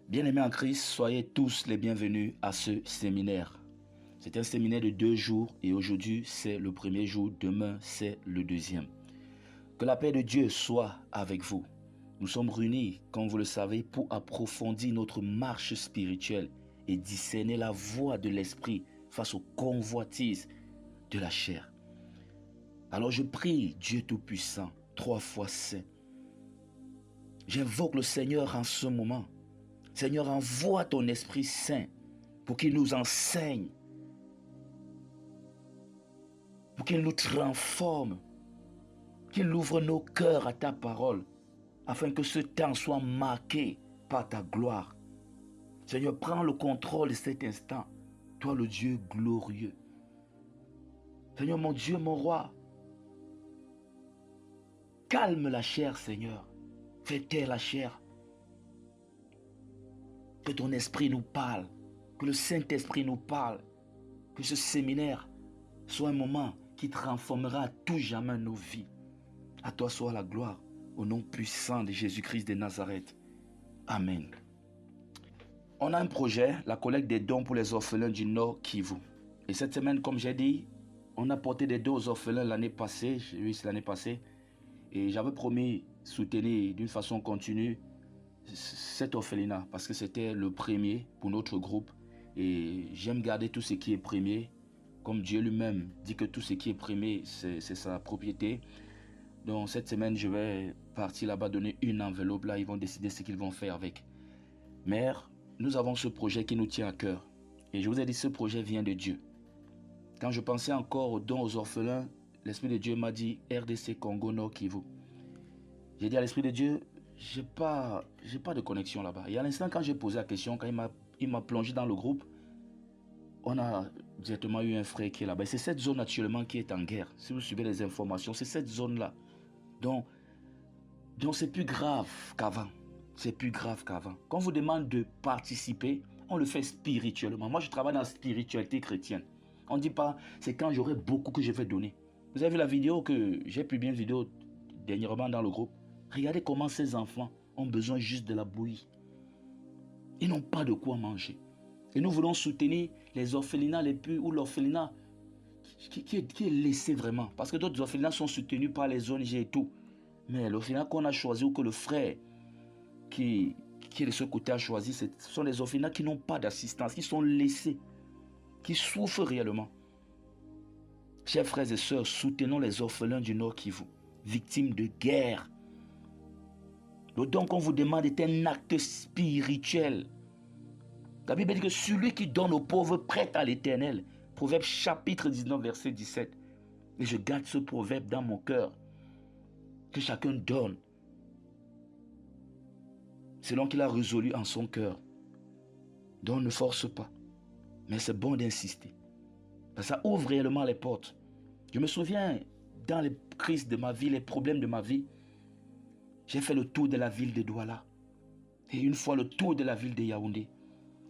Bien-aimés en Christ, soyez tous les bienvenus à ce séminaire. C'est un séminaire de 2 jours et aujourd'hui c'est le premier jour, demain c'est le deuxième. Que la paix de Dieu soit avec vous. Nous sommes réunis, comme vous le savez, pour approfondir notre marche spirituelle et discerner la voie de l'esprit face aux convoitises de la chair. Alors je prie Dieu Tout-Puissant, 3 fois saint. J'invoque le Seigneur en ce moment. Seigneur, envoie ton Esprit Saint pour qu'il nous enseigne, pour qu'il nous transforme, qu'il ouvre nos cœurs à ta parole, afin que ce temps soit marqué par ta gloire. Seigneur, prends le contrôle de cet instant, toi le Dieu glorieux. Seigneur, mon Dieu, mon roi, calme la chair, Seigneur. Fais taire la chair. Que ton esprit nous parle, que le Saint-Esprit nous parle, que ce séminaire soit un moment qui transformera à tout jamais nos vies. À toi soit la gloire, au nom puissant de Jésus-Christ de Nazareth. Amen. On a un projet, la collecte des dons pour les orphelins du Nord Kivu. Et cette semaine, comme j'ai dit, on a porté des dons aux orphelins l'année passée, et j'avais promis soutenir d'une façon continue cet orphelinat parce que c'était le premier pour notre groupe et j'aime garder tout ce qui est premier comme Dieu lui-même dit que tout ce qui est premier c'est sa propriété. Donc cette semaine je vais partir là-bas donner une enveloppe, là ils vont décider ce qu'ils vont faire avec. Mère, nous avons ce projet qui nous tient à cœur et je vous ai dit ce projet vient de Dieu. Quand je pensais encore aux dons aux orphelins, l'Esprit de Dieu m'a dit RDC Congo Nord Kivu. J'ai dit à l'Esprit de Dieu, j'ai pas de connexion là-bas. Et à l'instant, quand j'ai posé la question, quand il m'a plongé dans le groupe, on a directement eu un frère qui est là-bas. Et c'est cette zone actuellement qui est en guerre. Si vous suivez les informations, c'est cette zone-là. Donc c'est plus grave qu'avant. C'est plus grave qu'avant. Quand on vous demande de participer, on le fait spirituellement. Moi, je travaille dans la spiritualité chrétienne. On ne dit pas, c'est quand j'aurai beaucoup que je vais donner. Vous avez vu la vidéo que j'ai publiée, une vidéo dernièrement dans le groupe. Regardez comment ces enfants ont besoin juste de la bouillie. Ils n'ont pas de quoi manger. Et nous voulons soutenir les orphelinats les plus, ou l'orphelinat qui est laissé vraiment. Parce que d'autres orphelinats sont soutenus par les ONG et tout. Mais l'orphelinat qu'on a choisi ou que le frère qui est de ce côté a choisi, ce sont les orphelinats qui n'ont pas d'assistance, qui sont laissés, qui souffrent réellement. Chers frères et sœurs, soutenons les orphelins du Nord Kivu, victimes de guerre. Le don qu'on vous demande est un acte spirituel. La Bible dit que celui qui donne aux pauvres prête à l'Éternel. Proverbe chapitre 19, verset 17. Et je garde ce proverbe dans mon cœur. Que chacun donne selon qu'il a résolu en son cœur. Donc ne force pas. Mais c'est bon d'insister. Parce que ça ouvre réellement les portes. Je me souviens, dans les crises de ma vie, les problèmes de ma vie, j'ai fait le tour de la ville de Douala. Et une fois le tour de la ville de Yaoundé,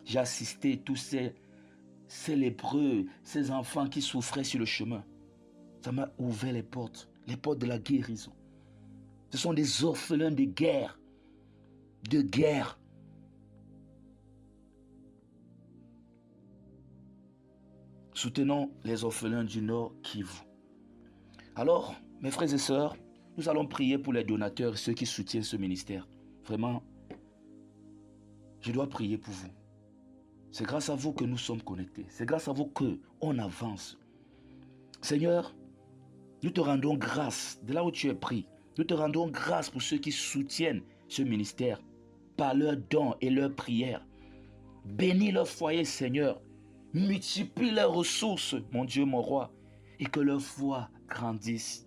j'ai assisté tous ces lépreux, ces enfants qui souffraient sur le chemin. Ça m'a ouvert les portes de la guérison. Ce sont des orphelins de guerre. De guerre. Soutenons les orphelins du Nord Kivu. Alors, mes frères et sœurs, nous allons prier pour les donateurs et ceux qui soutiennent ce ministère. Vraiment, je dois prier pour vous. C'est grâce à vous que nous sommes connectés. C'est grâce à vous qu'on avance. Seigneur, nous te rendons grâce de là où tu es pris. Nous te rendons grâce pour ceux qui soutiennent ce ministère par leurs dons et leurs prières. Bénis leur foyer, Seigneur. Multiplie leurs ressources, mon Dieu, mon roi, et que leur foi grandisse.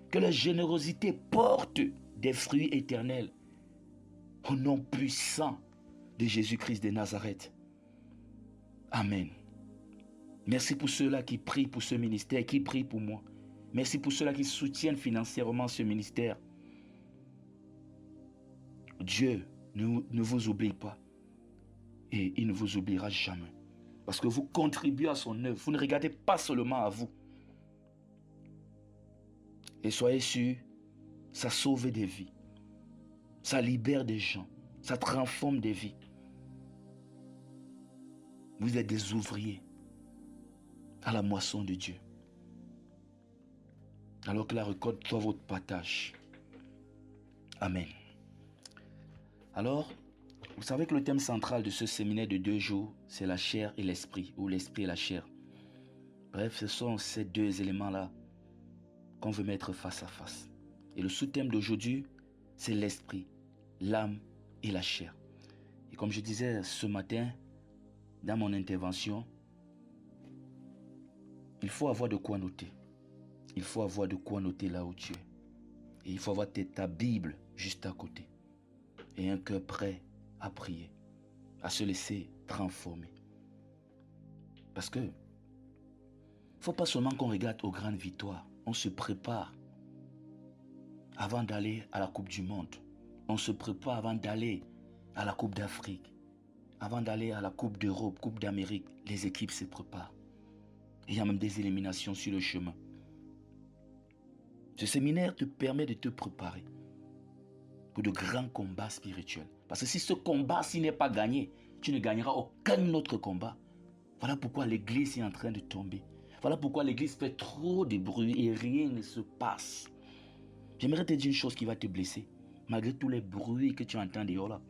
Que leur générosité porte des fruits éternels. Au nom puissant de Jésus-Christ de Nazareth. Amen. Merci pour ceux-là qui prient pour ce ministère, qui prient pour moi. Merci pour ceux-là qui soutiennent financièrement ce ministère. Dieu ne vous oublie pas. Et il ne vous oubliera jamais. Parce que vous contribuez à son œuvre. Vous ne regardez pas seulement à vous. Et soyez sûrs, ça sauve des vies. Ça libère des gens. Ça transforme des vies. Vous êtes des ouvriers à la moisson de Dieu. Alors que la récolte soit votre partage. Amen. Alors, vous savez que le thème central de ce séminaire de 2 jours, c'est la chair et l'esprit, ou l'esprit et la chair. Bref, ce sont ces 2 éléments-là qu'on veut mettre face à face. Et le sous-thème d'aujourd'hui, c'est l'esprit, l'âme et la chair. Et comme je disais ce matin, dans mon intervention, il faut avoir de quoi noter. Il faut avoir de quoi noter là où tu es. Et il faut avoir ta Bible juste à côté. Et un cœur prêt à prier, à se laisser transformer. Parce que, faut pas seulement qu'on regarde aux grandes victoires. On se prépare avant d'aller à la Coupe du Monde. On se prépare avant d'aller à la Coupe d'Afrique. Avant d'aller à la Coupe d'Europe, Coupe d'Amérique, les équipes se préparent. Il y a même des éliminations sur le chemin. Ce séminaire te permet de te préparer pour de grands combats spirituels. Parce que si ce combat, s'il n'est pas gagné, tu ne gagneras aucun autre combat. Voilà pourquoi l'église est en train de tomber. Voilà pourquoi l'église fait trop de bruit et rien ne se passe. J'aimerais te dire une chose qui va te blesser. Malgré tous les bruits que tu entends dehors là,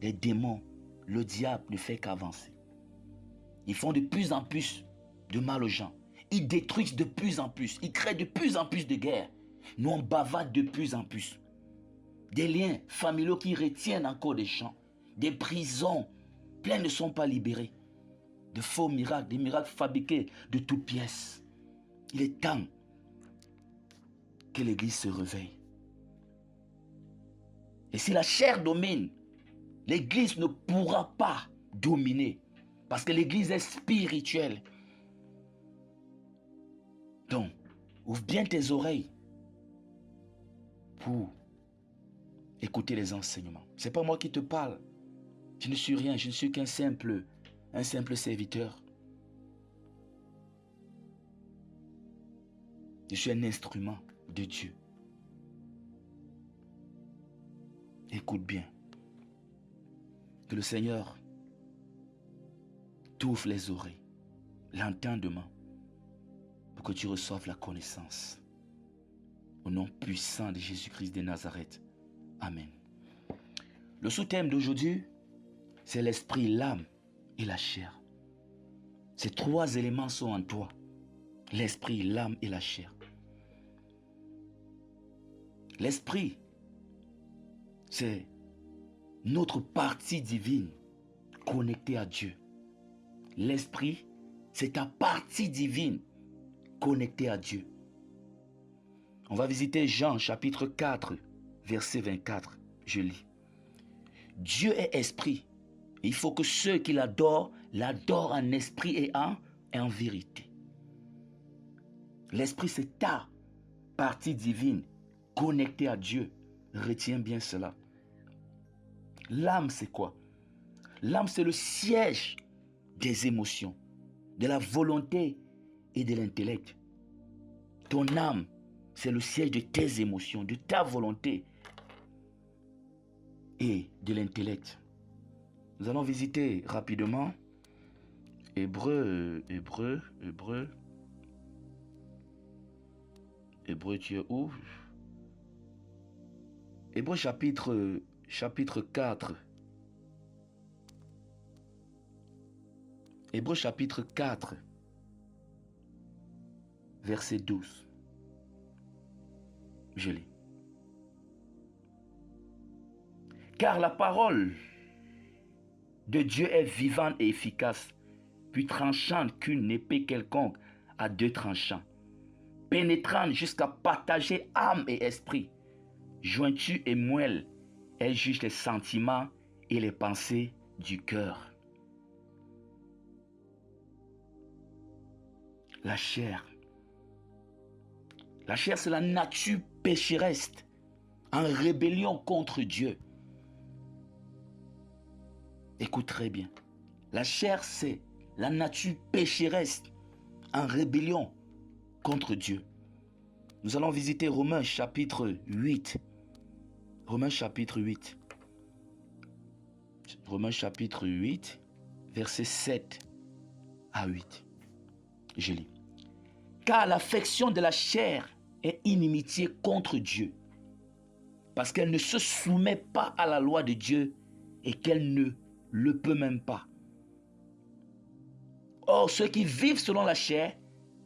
les démons, le diable ne fait qu'avancer. Ils font de plus en plus de mal aux gens. Ils détruisent de plus en plus. Ils créent de plus en plus de guerres. Nous, on bavarde de plus en plus. Des liens familiaux qui retiennent encore des gens. Des prisons, plein ne sont pas libérés. De faux miracles, des miracles fabriqués de toutes pièces. Il est temps que l'église se réveille. Et si la chair domine, l'église ne pourra pas dominer. Parce que l'église est spirituelle. Donc, ouvre bien tes oreilles pour écouter les enseignements. Ce n'est pas moi qui te parle. Je ne suis rien, je ne suis qu'un simple serviteur. Je suis un instrument de Dieu. Écoute bien. Que le Seigneur t'ouvre les oreilles, l'entendement, pour que tu reçoives la connaissance. Au nom puissant de Jésus-Christ de Nazareth. Amen. Le sous-thème d'aujourd'hui, c'est l'esprit, l'âme et la chair. Ces 3 éléments sont en toi. L'esprit, l'âme et la chair. L'esprit, c'est notre partie divine connectée à Dieu. L'esprit, c'est ta partie divine connectée à Dieu. On va visiter Jean chapitre 4, verset 24. Je lis. Dieu est esprit. Il faut que ceux qui l'adorent, l'adorent en esprit et en vérité. L'esprit, c'est ta partie divine connectée à Dieu. Retiens bien cela. L'âme, c'est quoi? L'âme, c'est le siège des émotions, de la volonté et de l'intellect. Ton âme, c'est le siège de tes émotions, de ta volonté et de l'intellect. Nous allons visiter rapidement Hébreu, tu es où? Hébreu chapitre 4. Hébreu chapitre 4, verset 12. Je lis. Car la parole de Dieu est vivante et efficace, plus tranchante qu'une épée quelconque à 2 tranchants, pénétrante jusqu'à partager âme et esprit, jointure et moelle, elle juge les sentiments et les pensées du cœur. La chair. La chair, c'est la nature pécheresse en rébellion contre Dieu. Écoute très bien. La chair, c'est la nature pécheresse en rébellion contre Dieu. Nous allons visiter Romains chapitre 8. Romains chapitre 8. Romains chapitre 8, versets 7 à 8. Je lis. Car l'affection de la chair est inimitié contre Dieu, parce qu'elle ne se soumet pas à la loi de Dieu et qu'elle ne le peut même pas. Or, ceux qui vivent selon la chair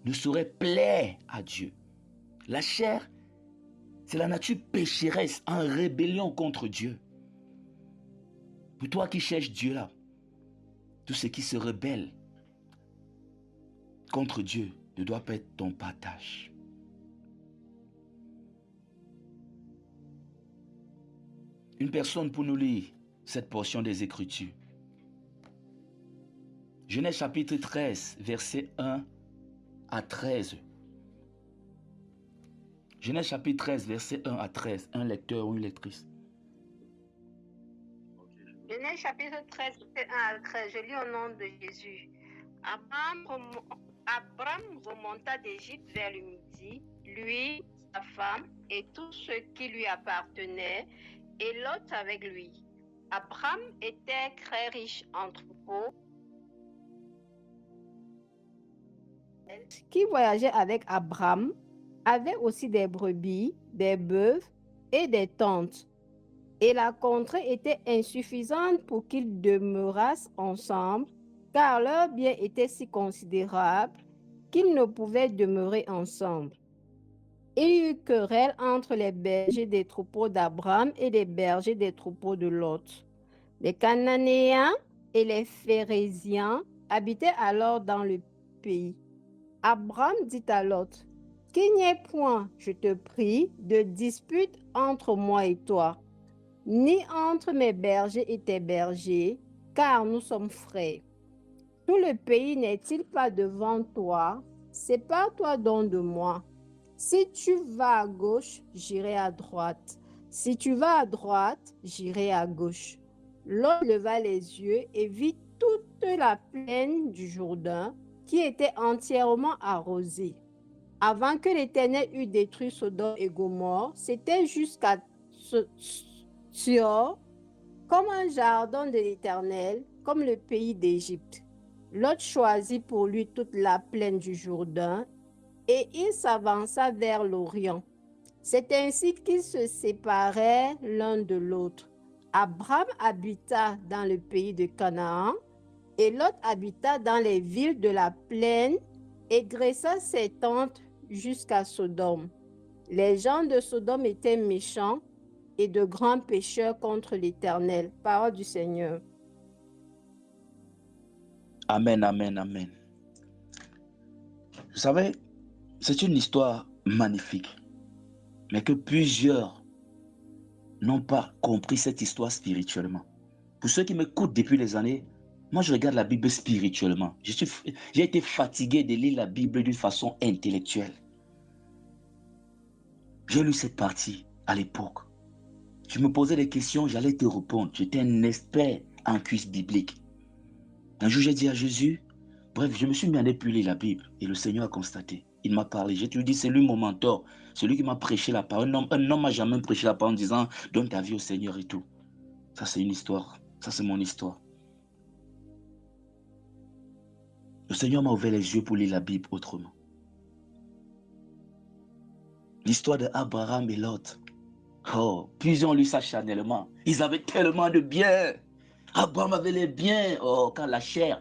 ne sauraient plaire à Dieu. La chair, c'est la nature pécheresse en rébellion contre Dieu. Pour toi qui cherches Dieu là, tout ce qui se rebelle contre Dieu ne doit pas être ton partage. Une personne pour nous lire cette portion des Écritures. Genèse chapitre 13, versets 1 à 13. Genèse chapitre 13, versets 1 à 13. Un lecteur ou une lectrice. Genèse chapitre 13, verset 1 à 13. Je lis au nom de Jésus. Abraham remonta d'Égypte vers le midi, lui, sa femme et tout ce qui lui appartenait, et Lot avec lui. Abraham était très riche en troupeaux. Qui voyageait avec Abraham avait aussi des brebis, des bœufs et des tentes. Et la contrée était insuffisante pour qu'ils demeurassent ensemble, car leurs biens étaient si considérables qu'ils ne pouvaient demeurer ensemble. Il y eut querelle entre les bergers des troupeaux d'Abraham et les bergers des troupeaux de Lot. Les Cananéens et les Phérésiens habitaient alors dans le pays. Abraham dit à Lot, « Qu'il n'y ait point, je te prie, de dispute entre moi et toi, ni entre mes bergers et tes bergers, car nous sommes frères. Tout le pays n'est-il pas devant toi? Sépare-toi donc de moi. Si tu vas à gauche, j'irai à droite. Si tu vas à droite, j'irai à gauche. » Lot leva les yeux et vit toute la plaine du Jourdain qui était entièrement arrosée. Avant que l'Éternel eût détruit Sodome et Gomorrhe, c'était jusqu'à Sior, comme un jardin de l'Éternel, comme le pays d'Égypte. Lot choisit pour lui toute la plaine du Jourdain et il s'avança vers l'Orient. C'est ainsi qu'ils se séparèrent l'un de l'autre. Abraham habita dans le pays de Canaan et Lot habita dans les villes de la plaine et dressa ses tentes jusqu'à Sodome. Les gens de Sodome étaient méchants et de grands pécheurs contre l'Éternel. Parole du Seigneur. Amen, amen, amen. Vous savez, c'est une histoire magnifique, mais que plusieurs n'ont pas compris cette histoire spirituellement. Pour ceux qui m'écoutent depuis des années, moi je regarde la Bible spirituellement. J'ai été fatigué de lire la Bible d'une façon intellectuelle. J'ai lu cette partie à l'époque. Je me posais des questions, j'allais te répondre. J'étais un expert en quiz biblique. Un jour, j'ai dit à Jésus, bref, je me suis mis à ne plus lire la Bible. Et le Seigneur a constaté. Il m'a parlé. J'ai lui dit, c'est lui mon mentor. Celui qui m'a prêché la parole. Un homme m'a jamais prêché la parole en disant, donne ta vie au Seigneur et tout. Ça, c'est une histoire. Ça, c'est mon histoire. Le Seigneur m'a ouvert les yeux pour lire la Bible autrement. L'histoire d'Abraham et Lot. Oh, plusieurs ont lu ça charnellement. Ils avaient tellement de biens. Abraham avait les biens. Oh, quand la chair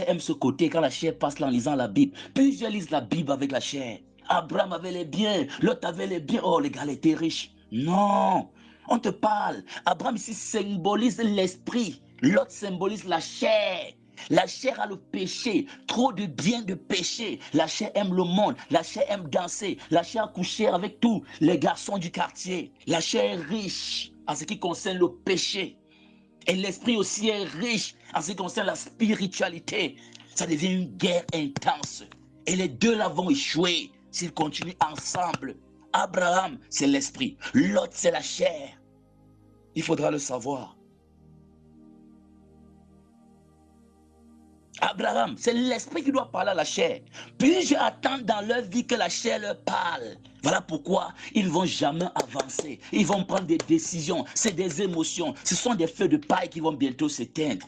aime ce côté, quand la chair passe là en lisant la Bible. Plusieurs lisent la Bible avec la chair. Abraham avait les biens, l'autre avait les biens. Oh, les gars étaient riches. Non, on te parle. Abraham ici symbolise l'esprit. L'autre symbolise la chair. La chair a le péché, trop de biens de péché. La chair aime le monde, la chair aime danser, la chair a couché avec tous les garçons du quartier. La chair est riche en ce qui concerne le péché. Et l'esprit aussi est riche en ce qui concerne la spiritualité. Ça devient une guerre intense. Et les deux là vont échouer s'ils continuent ensemble. Abraham, c'est l'esprit. L'autre, c'est la chair. Il faudra le savoir. Abraham, c'est l'esprit qui doit parler à la chair. Puis-je attendre dans leur vie que la chair leur parle? Voilà pourquoi ils ne vont jamais avancer. Ils vont prendre des décisions. C'est des émotions. Ce sont des feux de paille qui vont bientôt s'éteindre.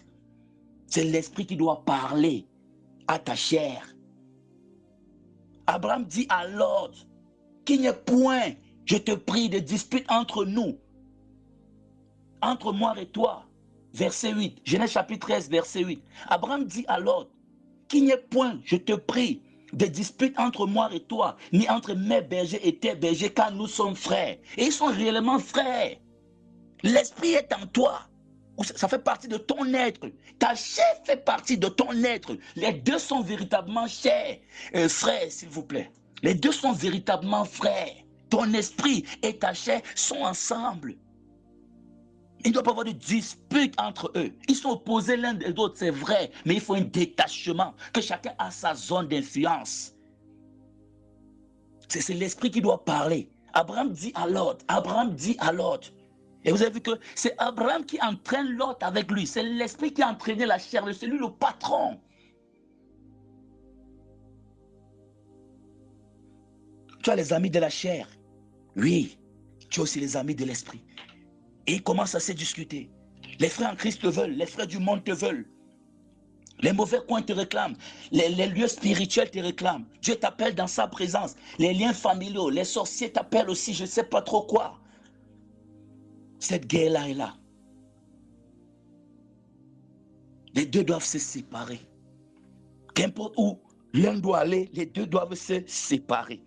C'est l'esprit qui doit parler à ta chair. Abraham dit à Lot, qu'il n'y ait point, je te prie, de dispute entre nous, entre moi et toi. Verset 8, Genèse chapitre 13, verset 8. Abraham dit à Lot, qu'il n'y ait point, je te prie, de dispute entre moi et toi, ni entre mes bergers et tes bergers, car nous sommes frères. Et ils sont réellement frères. L'esprit est en toi. Ça fait partie de ton être. Ta chair fait partie de ton être. Les deux sont véritablement chers. Frères, s'il vous plaît. Les deux sont véritablement frères. Ton esprit et ta chair sont ensemble. Il ne doit pas avoir de dispute entre eux. Ils sont opposés l'un des autres, c'est vrai. Mais il faut un détachement. Que chacun a sa zone d'influence. C'est l'esprit qui doit parler. Abraham dit à Lot. Abraham dit à Lot. Et vous avez vu que c'est Abraham qui entraîne Lot avec lui. C'est l'esprit qui a entraîné la chair. C'est lui le patron. Tu as les amis de la chair. Oui, tu as aussi les amis de l'esprit. Et ils commencent à se discuter. Les frères en Christ te veulent. Les frères du monde te veulent. Les mauvais coins te réclament. Les lieux spirituels te réclament. Dieu t'appelle dans sa présence. Les liens familiaux, les sorciers t'appellent aussi, je ne sais pas trop quoi. Cette guerre-là est là. Les deux doivent se séparer. Qu'importe où l'un doit aller, les deux doivent se séparer.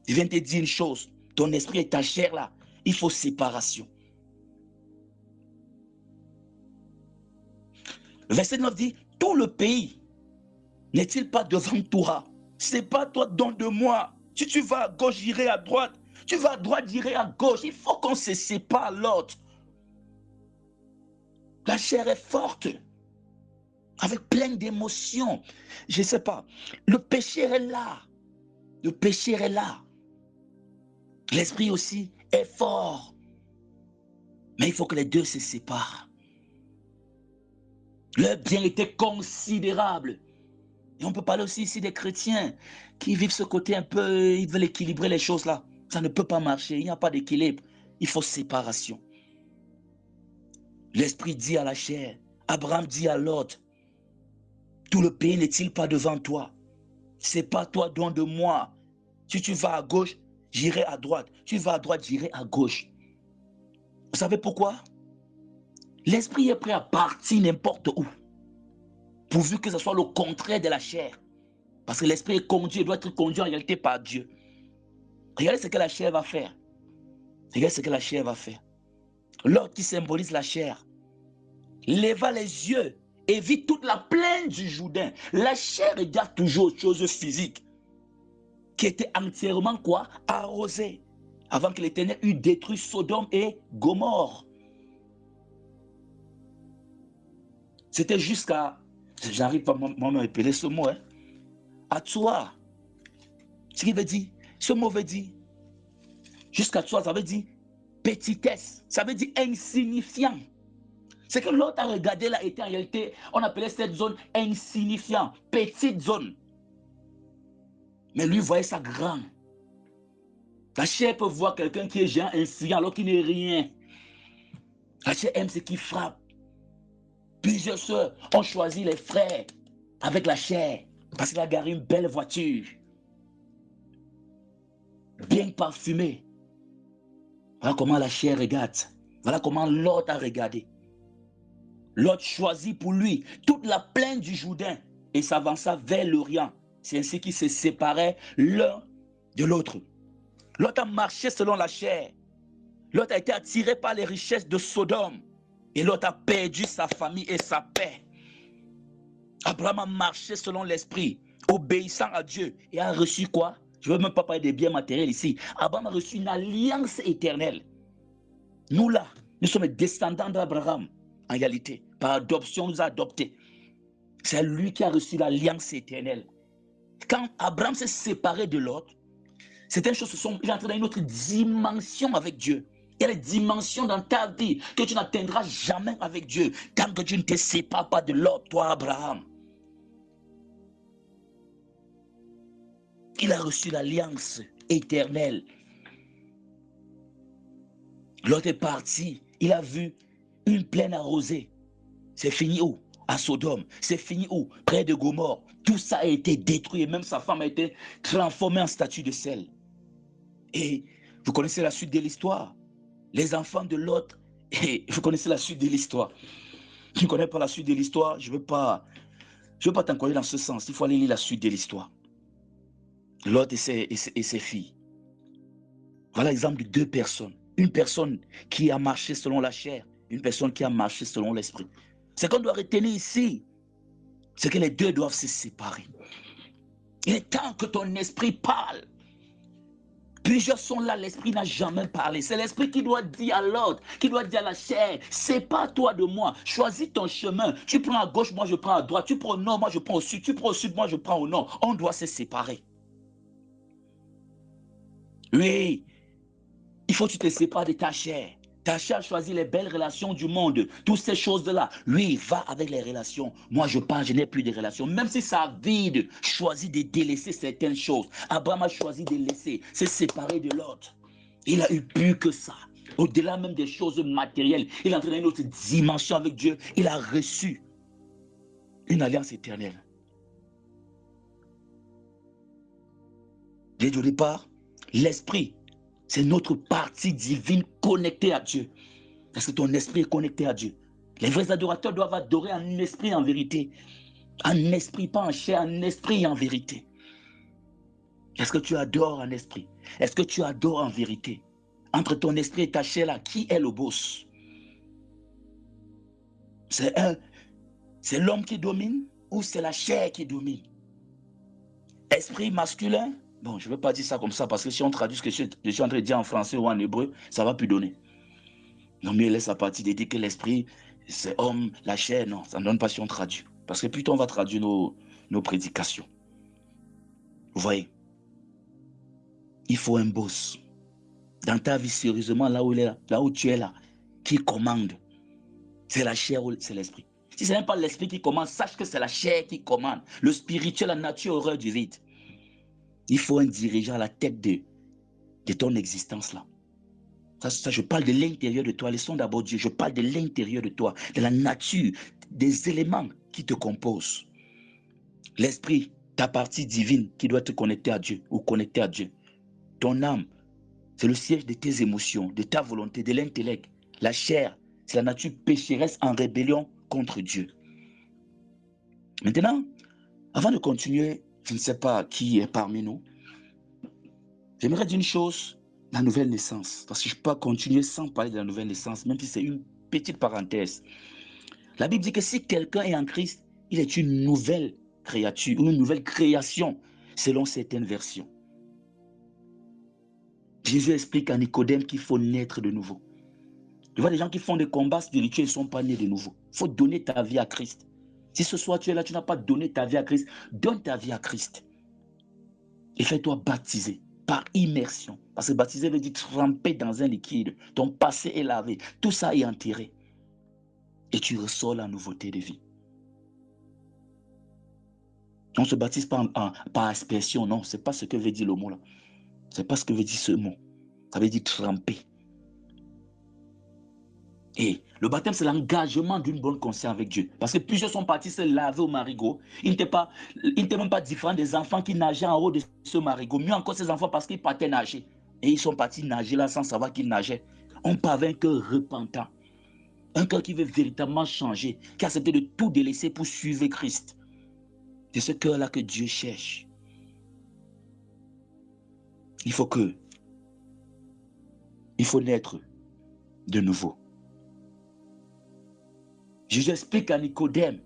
Je viens de te dire une chose. Ton esprit et ta chair là, il faut séparation. Le verset 9 dit, tout le pays n'est-il pas devant toi? C'est pas toi don de moi. Si tu vas à gauche, j'irai à droite. Tu vas à droite, j'irai à gauche. Il faut qu'on se sépare l'autre. La chair est forte, avec plein d'émotions. Je ne sais pas. Le péché est là. Le péché est là. L'esprit aussi est fort. Mais il faut que les deux se séparent. Leur bien était considérable. Et on peut parler aussi ici des chrétiens qui vivent ce côté un peu, ils veulent équilibrer les choses là. Ça ne peut pas marcher, il n'y a pas d'équilibre. Il faut séparation. L'esprit dit à la chair, Abraham dit à Lot, tout le pays n'est-il pas devant toi? C'est pas toi don de moi. Si tu vas à gauche, j'irai à droite. Tu vas à droite, j'irai à gauche. Vous savez pourquoi? L'esprit est prêt à partir n'importe où, pourvu que ce soit le contraire de la chair. Parce que l'esprit est conduit, il doit être conduit en réalité par Dieu. Regardez ce que la chair va faire. Regardez ce que la chair va faire. L'autre qui symbolise la chair leva les yeux et vit toute la plaine du Jourdain. La chair regarde toujours aux choses physiques qui étaient entièrement quoi? Arrosées. Avant que l'Éternel eût détruit Sodome et Gomorrhe. C'était jusqu'à, j'arrive pas à me rappeler ce mot, hein, à toi. Ce qui veut dire, ce mot veut dire, jusqu'à toi, ça veut dire petitesse, ça veut dire insignifiant. C'est que l'autre a regardé là était en réalité, on appelait cette zone insignifiant, petite zone. Mais lui voyait ça grand. La chair peut voir quelqu'un qui est géant, influent, alors qu'il n'est rien. La chair aime ce qui frappe. Plusieurs sœurs ont choisi les frères avec la chair parce qu'il a garé une belle voiture, bien parfumée. Voilà comment la chair regarde. Voilà comment l'autre a regardé. L'autre choisit pour lui toute la plaine du Jourdain et s'avança vers l'Orient. C'est ainsi qu'ils se séparaient l'un de l'autre. L'autre a marché selon la chair. L'autre a été attiré par les richesses de Sodome. Et l'autre a perdu sa famille et sa paix. Abraham a marché selon l'esprit, obéissant à Dieu. Et a reçu quoi? Je ne veux même pas parler des biens matériels ici. Abraham a reçu une alliance éternelle. Nous là, nous sommes descendants d'Abraham. En réalité, par adoption, nous a adoptés. C'est lui qui a reçu l'alliance éternelle. Quand Abraham s'est séparé de l'autre, c'est une chose, il est entré dans une autre dimension avec Dieu. Il y a des dimensions dans ta vie que tu n'atteindras jamais avec Dieu tant que tu ne te sépares pas de l'autre, toi Abraham. Il a reçu l'alliance éternelle. L'autre est parti, il a vu une plaine arrosée. C'est fini où? à Sodome. C'est fini où? Près de Gomorrhe. Tout ça a été détruit et même sa femme a été transformée en statue de sel. Et vous connaissez la suite de l'histoire. Les enfants de Lot, et vous connaissez la suite de l'histoire. Tu ne connais pas la suite de l'histoire, je ne veux pas t'encourager dans ce sens. Il faut aller lire la suite de l'histoire. Lot et ses filles. Voilà l'exemple de deux personnes. Une personne qui a marché selon la chair, une personne qui a marché selon l'esprit. Ce qu'on doit retenir ici, c'est que les deux doivent se séparer. Il est temps que ton esprit parle. Plusieurs sont là, l'esprit n'a jamais parlé. C'est l'esprit qui doit dire à l'autre, qui doit dire à la chair, c'est pas toi de moi, choisis ton chemin. Tu prends à gauche, moi je prends à droite. Tu prends au nord, moi je prends au sud. Tu prends au sud, moi je prends au nord. On doit se séparer. Oui, il faut que tu te sépares de ta chair. Ta chair choisit les belles relations du monde, toutes ces choses-là. Lui, va avec les relations. Moi, je pars, je n'ai plus de relations. Même si ça vide, choisit de délaisser certaines choses. Abraham a choisi de laisser, se séparer de l'autre. Il a eu plus que ça. Au-delà même des choses matérielles, il est entré dans une autre dimension avec Dieu. Il a reçu une alliance éternelle. J'ai dit au départ, l'esprit, c'est notre partie divine connectée à Dieu. Parce que ton esprit est connecté à Dieu. Les vrais adorateurs doivent adorer en esprit et en vérité. En esprit, pas en chair, en esprit et en vérité. Est-ce que tu adores en esprit? Est-ce que tu adores en vérité? Entre ton esprit et ta chair, là, qui est le boss? C'est l'homme qui domine ou c'est la chair qui domine? Esprit masculin? Bon, je ne veux pas dire ça comme ça parce que si on traduit ce que je suis en train de dire en français ou en hébreu, ça ne va plus donner. Non, mais laisse à partir de dire que l'esprit, c'est homme, la chair, non, ça ne donne pas si on traduit. Parce que plutôt on va traduire nos prédications. Vous voyez? Il faut un boss. Dans ta vie, sérieusement, là où tu es là, qui commande. C'est la chair ou c'est l'esprit. Si ce n'est pas l'esprit qui commande, sache que c'est la chair qui commande. Le spirituel, la nature, horreur du vide. Il faut un dirigeant à la tête de ton existence là. Ça, je parle de l'intérieur de toi. Laissons d'abord Dieu. Je parle de l'intérieur de toi, de la nature, des éléments qui te composent. L'esprit, ta partie divine qui doit te connecter à Dieu ou connecter à Dieu. Ton âme, c'est le siège de tes émotions, de ta volonté, de l'intellect. La chair, c'est la nature pécheresse en rébellion contre Dieu. Maintenant, avant de continuer, je ne sais pas qui est parmi nous, j'aimerais dire une chose, la nouvelle naissance. Parce que je ne peux pas continuer sans parler de la nouvelle naissance, même si c'est une petite parenthèse. La Bible dit que si quelqu'un est en Christ, il est une nouvelle créature, ou une nouvelle création, selon certaines versions. Jésus explique à Nicodème qu'il faut naître de nouveau. Tu vois, les gens qui font des combats spirituels ne sont pas nés de nouveau. Il faut donner ta vie à Christ. Si ce soir tu es là, tu n'as pas donné ta vie à Christ, donne ta vie à Christ. Et fais-toi baptiser par immersion. Parce que baptiser veut dire tremper dans un liquide. Ton passé est lavé. Tout ça est enterré. Et tu ressors la nouveauté de vie. On ne se baptise pas par aspersion, non. Ce n'est pas ce que veut dire le mot là. Ce n'est pas ce que veut dire ce mot. Ça veut dire tremper. Et le baptême, c'est l'engagement d'une bonne conscience avec Dieu. Parce que plusieurs sont partis se laver au marigot. Ils n'étaient même pas différents des enfants qui nageaient en haut de ce marigot. Mieux encore, ces enfants, parce qu'ils partaient nager. Et ils sont partis nager là sans savoir qu'ils nageaient. On part avec un cœur repentant. Un cœur qui veut véritablement changer. Qui a accepté de tout délaisser pour suivre Christ. C'est ce cœur-là que Dieu cherche. Il faut naître de nouveau. Jésus explique à Nicodème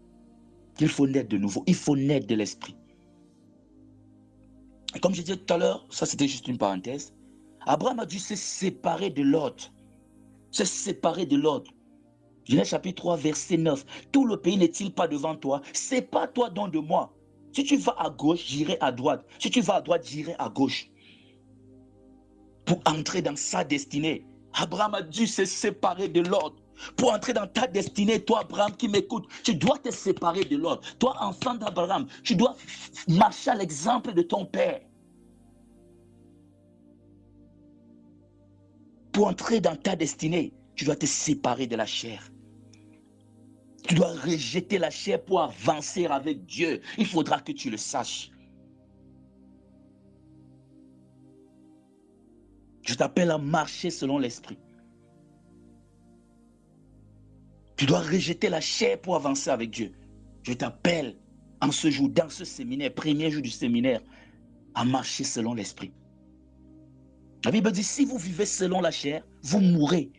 qu'il faut naître de nouveau. Il faut naître de l'esprit. Et comme je disais tout à l'heure, ça c'était juste une parenthèse, Abraham a dû se séparer de l'autre. Se séparer de l'autre. Genèse chapitre 3, verset 9. Tout le pays n'est-il pas devant toi? Sépare-toi donc de moi. Si tu vas à gauche, j'irai à droite. Si tu vas à droite, j'irai à gauche. Pour entrer dans sa destinée, Abraham a dû se séparer de l'autre. Pour entrer dans ta destinée, toi, Abraham, qui m'écoute, tu dois te séparer de l'autre. Toi, enfant d'Abraham, tu dois marcher à l'exemple de ton père. Pour entrer dans ta destinée, tu dois te séparer de la chair. Tu dois rejeter la chair pour avancer avec Dieu. Il faudra que tu le saches. Je t'appelle à marcher selon l'esprit. Tu dois rejeter la chair pour avancer avec Dieu. Je t'appelle en ce jour, dans ce séminaire, premier jour du séminaire, à marcher selon l'esprit. La Bible dit, si vous vivez selon la chair, vous mourrez.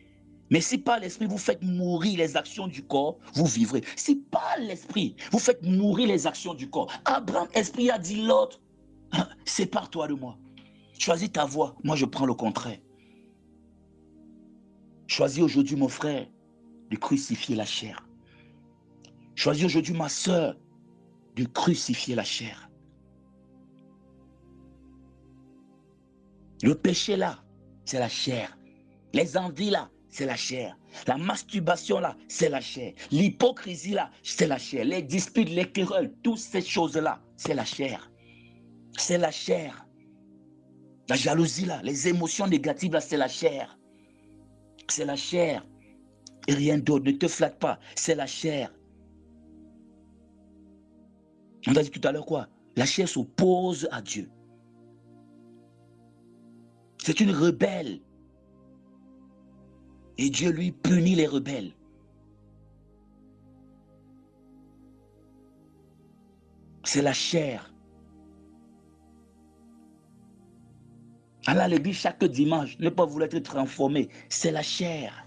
Mais si par l'esprit, vous faites mourir les actions du corps, vous vivrez. Si par l'esprit, vous faites mourir les actions du corps, Abraham, esprit a dit l'autre, sépare-toi de moi. Choisis ta voie, moi je prends le contraire. Choisis aujourd'hui, mon frère, de crucifier la chair. Choisis aujourd'hui, ma soeur, de crucifier la chair. Le péché là, c'est la chair. Les envies là, c'est la chair. La masturbation là, c'est la chair. L'hypocrisie là, c'est la chair. Les disputes, les querelles, toutes ces choses-là, c'est la chair. C'est la chair. La jalousie là, les émotions négatives là, c'est la chair. C'est la chair. Et rien d'autre. Ne te flatte pas. C'est la chair. On a dit tout à l'heure quoi? La chair s'oppose à Dieu. C'est une rebelle. Et Dieu, lui, punit les rebelles. C'est la chair. Aller à l'église chaque dimanche, ne pas vouloir être transformé, c'est la chair.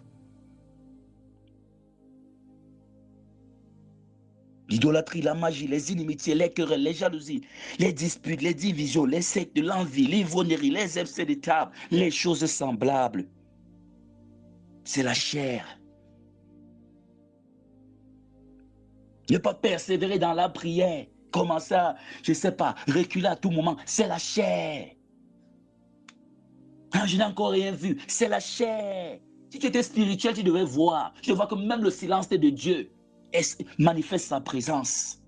L'idolâtrie, la magie, les inimitiés, les querelles, les jalousies, les disputes, les divisions, les sectes, l'envie, l'ivrognerie, les excès de table, les choses semblables. C'est la chair. Ne pas persévérer dans la prière, commencer à, je ne sais pas, reculer à tout moment, c'est la chair. Ah, je n'ai encore rien vu, c'est la chair. Si tu étais spirituel, tu devais voir. Je vois que même le silence de Dieu manifeste sa présence.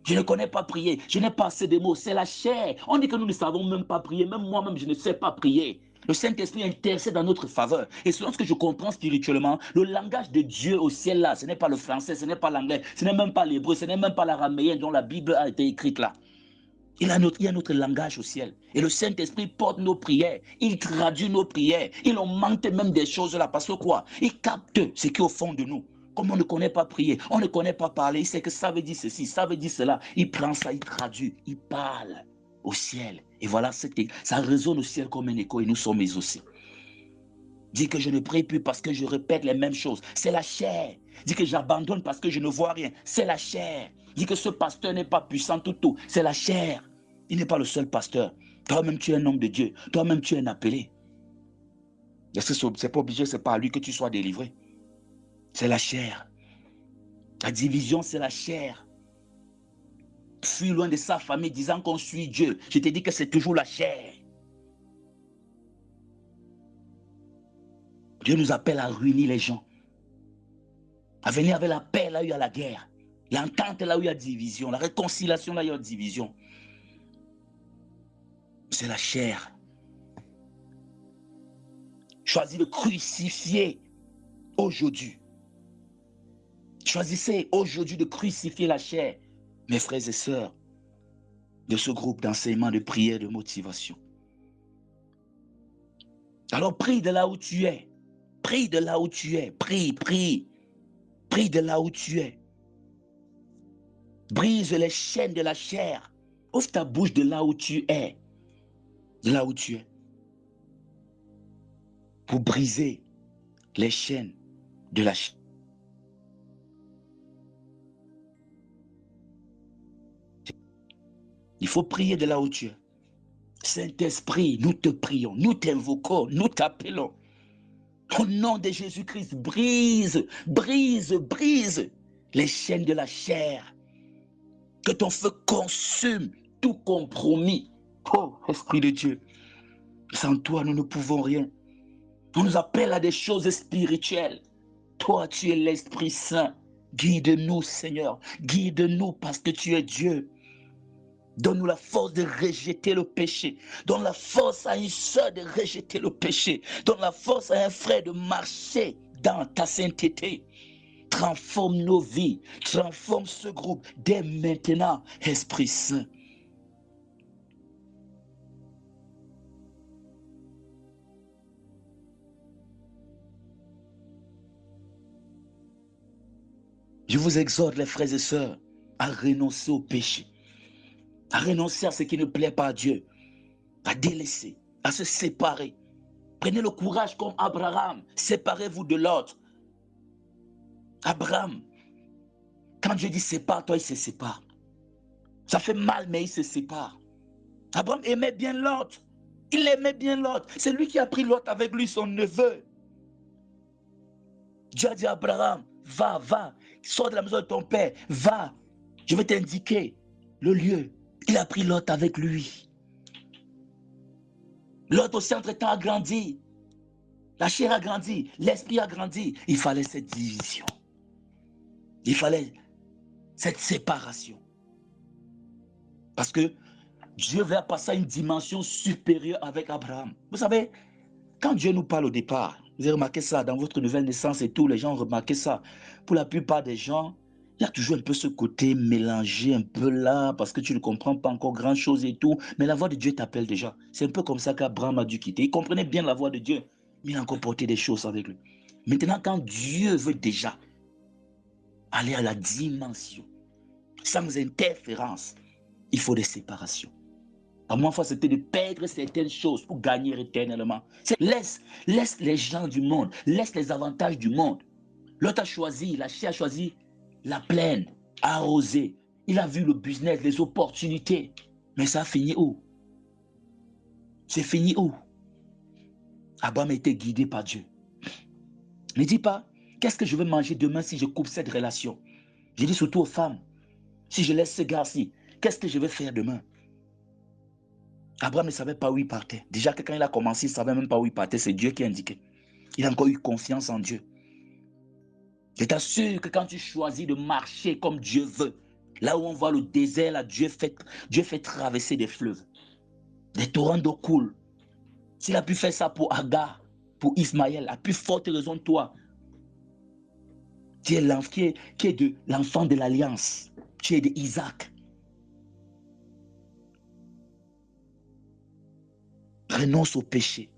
Je ne connais pas prier, je n'ai pas assez de mots, c'est la chair. On dit que nous ne savons même pas prier, même moi-même je ne sais pas prier. Le Saint-Esprit intercède en notre faveur. Et selon ce que je comprends spirituellement, le langage de Dieu au ciel là, ce n'est pas le français, ce n'est pas l'anglais, ce n'est même pas l'hébreu, ce n'est même pas l'araméen dont la Bible a été écrite là. Il y a notre langage au ciel. Et le Saint-Esprit porte nos prières. Il traduit nos prières. Il augmente même des choses là. Parce que quoi? Il capte ce qui est au fond de nous. Comme on ne connaît pas prier, on ne connaît pas parler, il sait que ça veut dire ceci, ça veut dire cela. Il prend ça, il traduit, il parle au ciel. Et voilà, ça résonne au ciel comme un écho et nous sommes aussi. Dis que je ne prie plus parce que je répète les mêmes choses. C'est la chair. Dis que j'abandonne parce que je ne vois rien. C'est la chair. Dis que ce pasteur n'est pas puissant tout. C'est la chair. Il n'est pas le seul pasteur. Toi-même, tu es un homme de Dieu. Toi-même, tu es un appelé. C'est pas obligé, c'est pas à lui que tu sois délivré. C'est la chair. La division, c'est la chair. Fuis loin de sa famille disant qu'on suit Dieu. Je te dis que c'est toujours la chair. Dieu nous appelle à ruiner les gens. À venir avec la paix là où il y a la guerre. L'entente là où il y a division. La réconciliation là où il y a division. C'est la chair. Choisis de crucifier aujourd'hui. Choisissez aujourd'hui de crucifier la chair, mes frères et sœurs, de ce groupe d'enseignement, de prière, de motivation. Alors prie de là où tu es. Prie de là où tu es. Prie, prie. Prie de là où tu es. Brise les chaînes de la chair. Ouvre ta bouche de là où tu es. De là où tu es. Pour briser les chaînes de la chair. Il faut prier de là où tu es. Saint-Esprit, nous te prions, nous t'invoquons, nous t'appelons. Au nom de Jésus-Christ, brise, brise, brise les chaînes de la chair. Que ton feu consume tout compromis. Oh, Esprit de Dieu, sans toi, nous ne pouvons rien. On nous appelle à des choses spirituelles. Toi, tu es l'Esprit Saint. Guide-nous, Seigneur. Guide-nous parce que tu es Dieu. Donne-nous la force de rejeter le péché. Donne la force à une soeur de rejeter le péché. Donne la force à un frère de marcher dans ta sainteté. Transforme nos vies, transforme ce groupe dès maintenant, Esprit Saint. Je vous exhorte, les frères et sœurs, à renoncer au péché, à renoncer à ce qui ne plaît pas à Dieu, à délaisser, à se séparer. Prenez le courage comme Abraham, séparez-vous de l'autre. Abraham, quand Dieu dit sépare-toi, il se sépare. Ça fait mal, mais il se sépare. Abraham aimait bien l'autre. Il aimait bien l'autre. C'est lui qui a pris l'autre avec lui, son neveu. Dieu a dit à Abraham, va, sors de la maison de ton père, va, je vais t'indiquer le lieu. Il a pris l'autre avec lui. L'autre aussi entre-temps a grandi. La chair a grandi, l'esprit a grandi. Il fallait cette division. Il fallait cette séparation. Parce que Dieu va passer à une dimension supérieure avec Abraham. Vous savez, quand Dieu nous parle au départ, vous avez remarqué ça dans votre nouvelle naissance et tout, les gens ont remarqué ça. Pour la plupart des gens, il y a toujours un peu ce côté mélangé, un peu là, parce que tu ne comprends pas encore grand-chose et tout. Mais la voix de Dieu t'appelle déjà. C'est un peu comme ça qu'Abraham a dû quitter. Il comprenait bien la voix de Dieu, mais il a encore porté des choses avec lui. Maintenant, quand Dieu veut déjà aller à la dimension, sans interférence, il faut des séparations. La moindre fois, c'était de perdre certaines choses pour gagner éternellement. Laisse les gens du monde, laisse les avantages du monde. L'autre a choisi, la chair a choisi la plaine, arrosée. Il a vu le business, les opportunités. Mais ça a fini où? C'est fini où? Abraham a été guidé par Dieu. Ne dis pas, qu'est-ce que je vais manger demain si je coupe cette relation? Je dis surtout aux femmes, si je laisse ce gars-ci, qu'est-ce que je vais faire demain? Abraham ne savait pas où il partait. Déjà que quand il a commencé, il ne savait même pas où il partait. C'est Dieu qui a indiqué. Il a encore eu confiance en Dieu. Je t'assure que quand tu choisis de marcher comme Dieu veut, là où on voit le désert, là, Dieu fait traverser des fleuves. Des torrents d'eau coulent. S'il a pu faire ça pour Agar, pour Ismaël, à plus forte raison de toi, qui est de l'enfant de l'alliance, tu es de Isaac. Renonce au péché.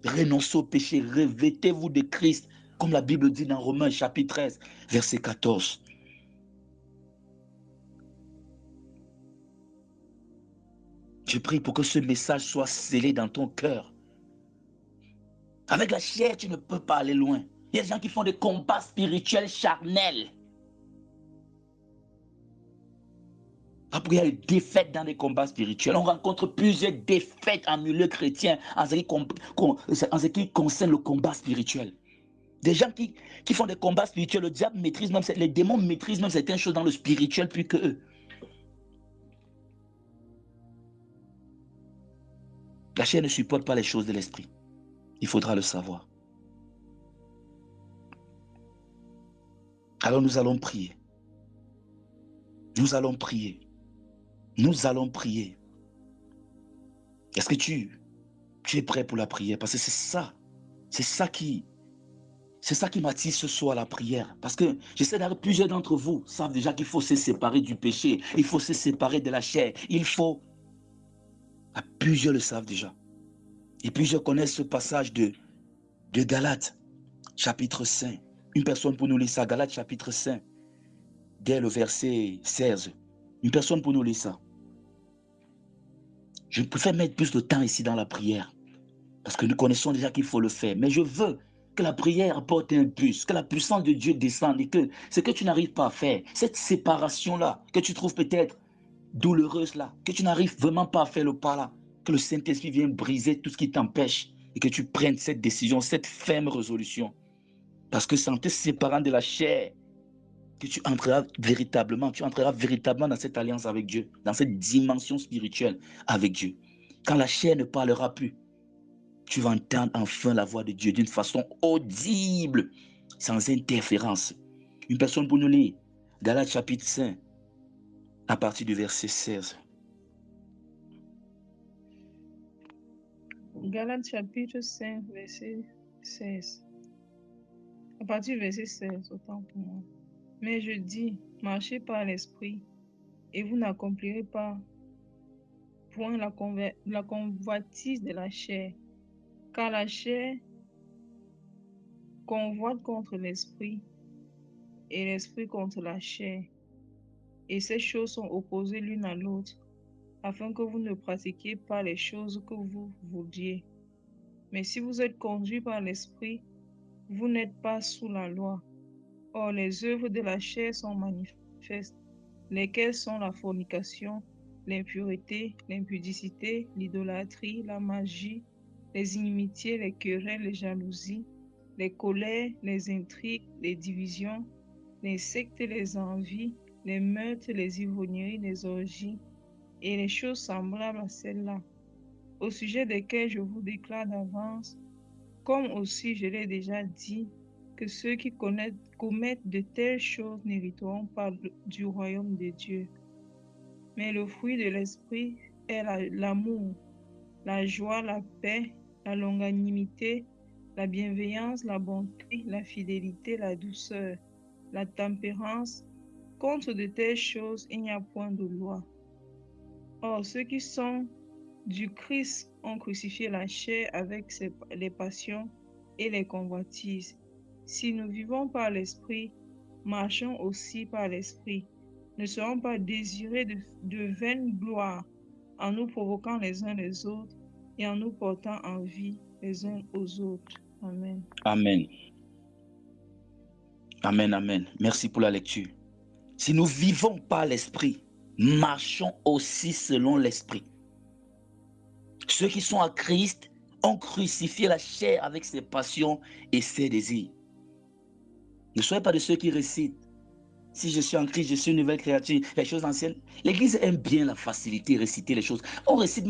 Renoncez au péché. Revêtez-vous de Christ, comme la Bible dit dans Romains chapitre 13, verset 14. Je prie pour que ce message soit scellé dans ton cœur. Avec la chair, tu ne peux pas aller loin. Il y a des gens qui font des combats spirituels charnels. Après, il y a des défaites dans les combats spirituels. On rencontre plusieurs défaites en milieu chrétien en ce qui concerne le combat spirituel. Des gens qui font des combats spirituels, le diable maîtrise même, les démons maîtrisent même certaines choses dans le spirituel plus que eux. La chair ne supporte pas les choses de l'esprit. Il faudra le savoir. Alors nous allons prier. Nous allons prier. Nous allons prier. Est-ce que tu es prêt pour la prière? Parce que c'est ça qui m'attire ce soir, la prière. Parce que je sais que plusieurs d'entre vous savent déjà qu'il faut se séparer du péché. Il faut se séparer de la chair. Plusieurs le savent déjà. Et plusieurs connaissent ce passage de Galates, chapitre 5. Une personne pour nous lire ça, Galates, chapitre 5, dès le verset 16. Une personne pour nous lire ça. Je préfère mettre plus de temps ici dans la prière. Parce que nous connaissons déjà qu'il faut le faire. Mais je veux que la prière apporte un plus, que la puissance de Dieu descende et que ce que tu n'arrives pas à faire, cette séparation-là, que tu trouves peut-être douloureuse là, que tu n'arrives vraiment pas à faire le pas là, que le Saint-Esprit vienne briser tout ce qui t'empêche et que tu prennes cette décision, cette ferme résolution. Parce que c'est en te séparant de la chair que tu entreras véritablement dans cette alliance avec Dieu, dans cette dimension spirituelle avec Dieu. Quand la chair ne parlera plus, tu vas entendre enfin la voix de Dieu d'une façon audible, sans interférence. Une personne pour nous lire, Galates chapitre 5, à partir du verset 16. Galates chapitre 5, verset 16. À partir du verset 16, autant pour moi. Mais je dis, marchez par l'esprit, et vous n'accomplirez pas point la convoitise de la chair, car la chair convoite contre l'esprit, et l'esprit contre la chair. Et ces choses sont opposées l'une à l'autre, afin que vous ne pratiquiez pas les choses que vous vouliez. Mais si vous êtes conduits par l'esprit, vous n'êtes pas sous la loi. Or, les œuvres de la chair sont manifestes, lesquelles sont la fornication, l'impureté, l'impudicité, l'idolâtrie, la magie, les inimitiés, les querelles, les jalousies, les colères, les intrigues, les divisions, les sectes, les envies, les meurtres, les ivrogneries, les orgies, et les choses semblables à celles-là, au sujet desquelles je vous déclare d'avance, comme aussi je l'ai déjà dit, que ceux qui commettent de telles choses n'hériteront pas du royaume de Dieu. Mais le fruit de l'esprit est l'amour, la joie, la paix, la longanimité, la bienveillance, la bonté, la fidélité, la douceur, la tempérance. Contre de telles choses, il n'y a point de loi. Or, ceux qui sont du Christ ont crucifié la chair avec les passions et les convoitises. Si nous vivons par l'esprit, marchons aussi par l'esprit. Ne serons pas désirés de vaine gloire, en nous provoquant les uns les autres et en nous portant envie les uns aux autres. Amen. Amen. Amen, amen. Merci pour la lecture. Si nous vivons par l'esprit, marchons aussi selon l'esprit. Ceux qui sont à Christ ont crucifié la chair avec ses passions et ses désirs. Ne soyez pas de ceux qui récitent. Si je suis en Christ, je suis une nouvelle créature. Les choses anciennes. L'Église aime bien la facilité, réciter les choses. On récite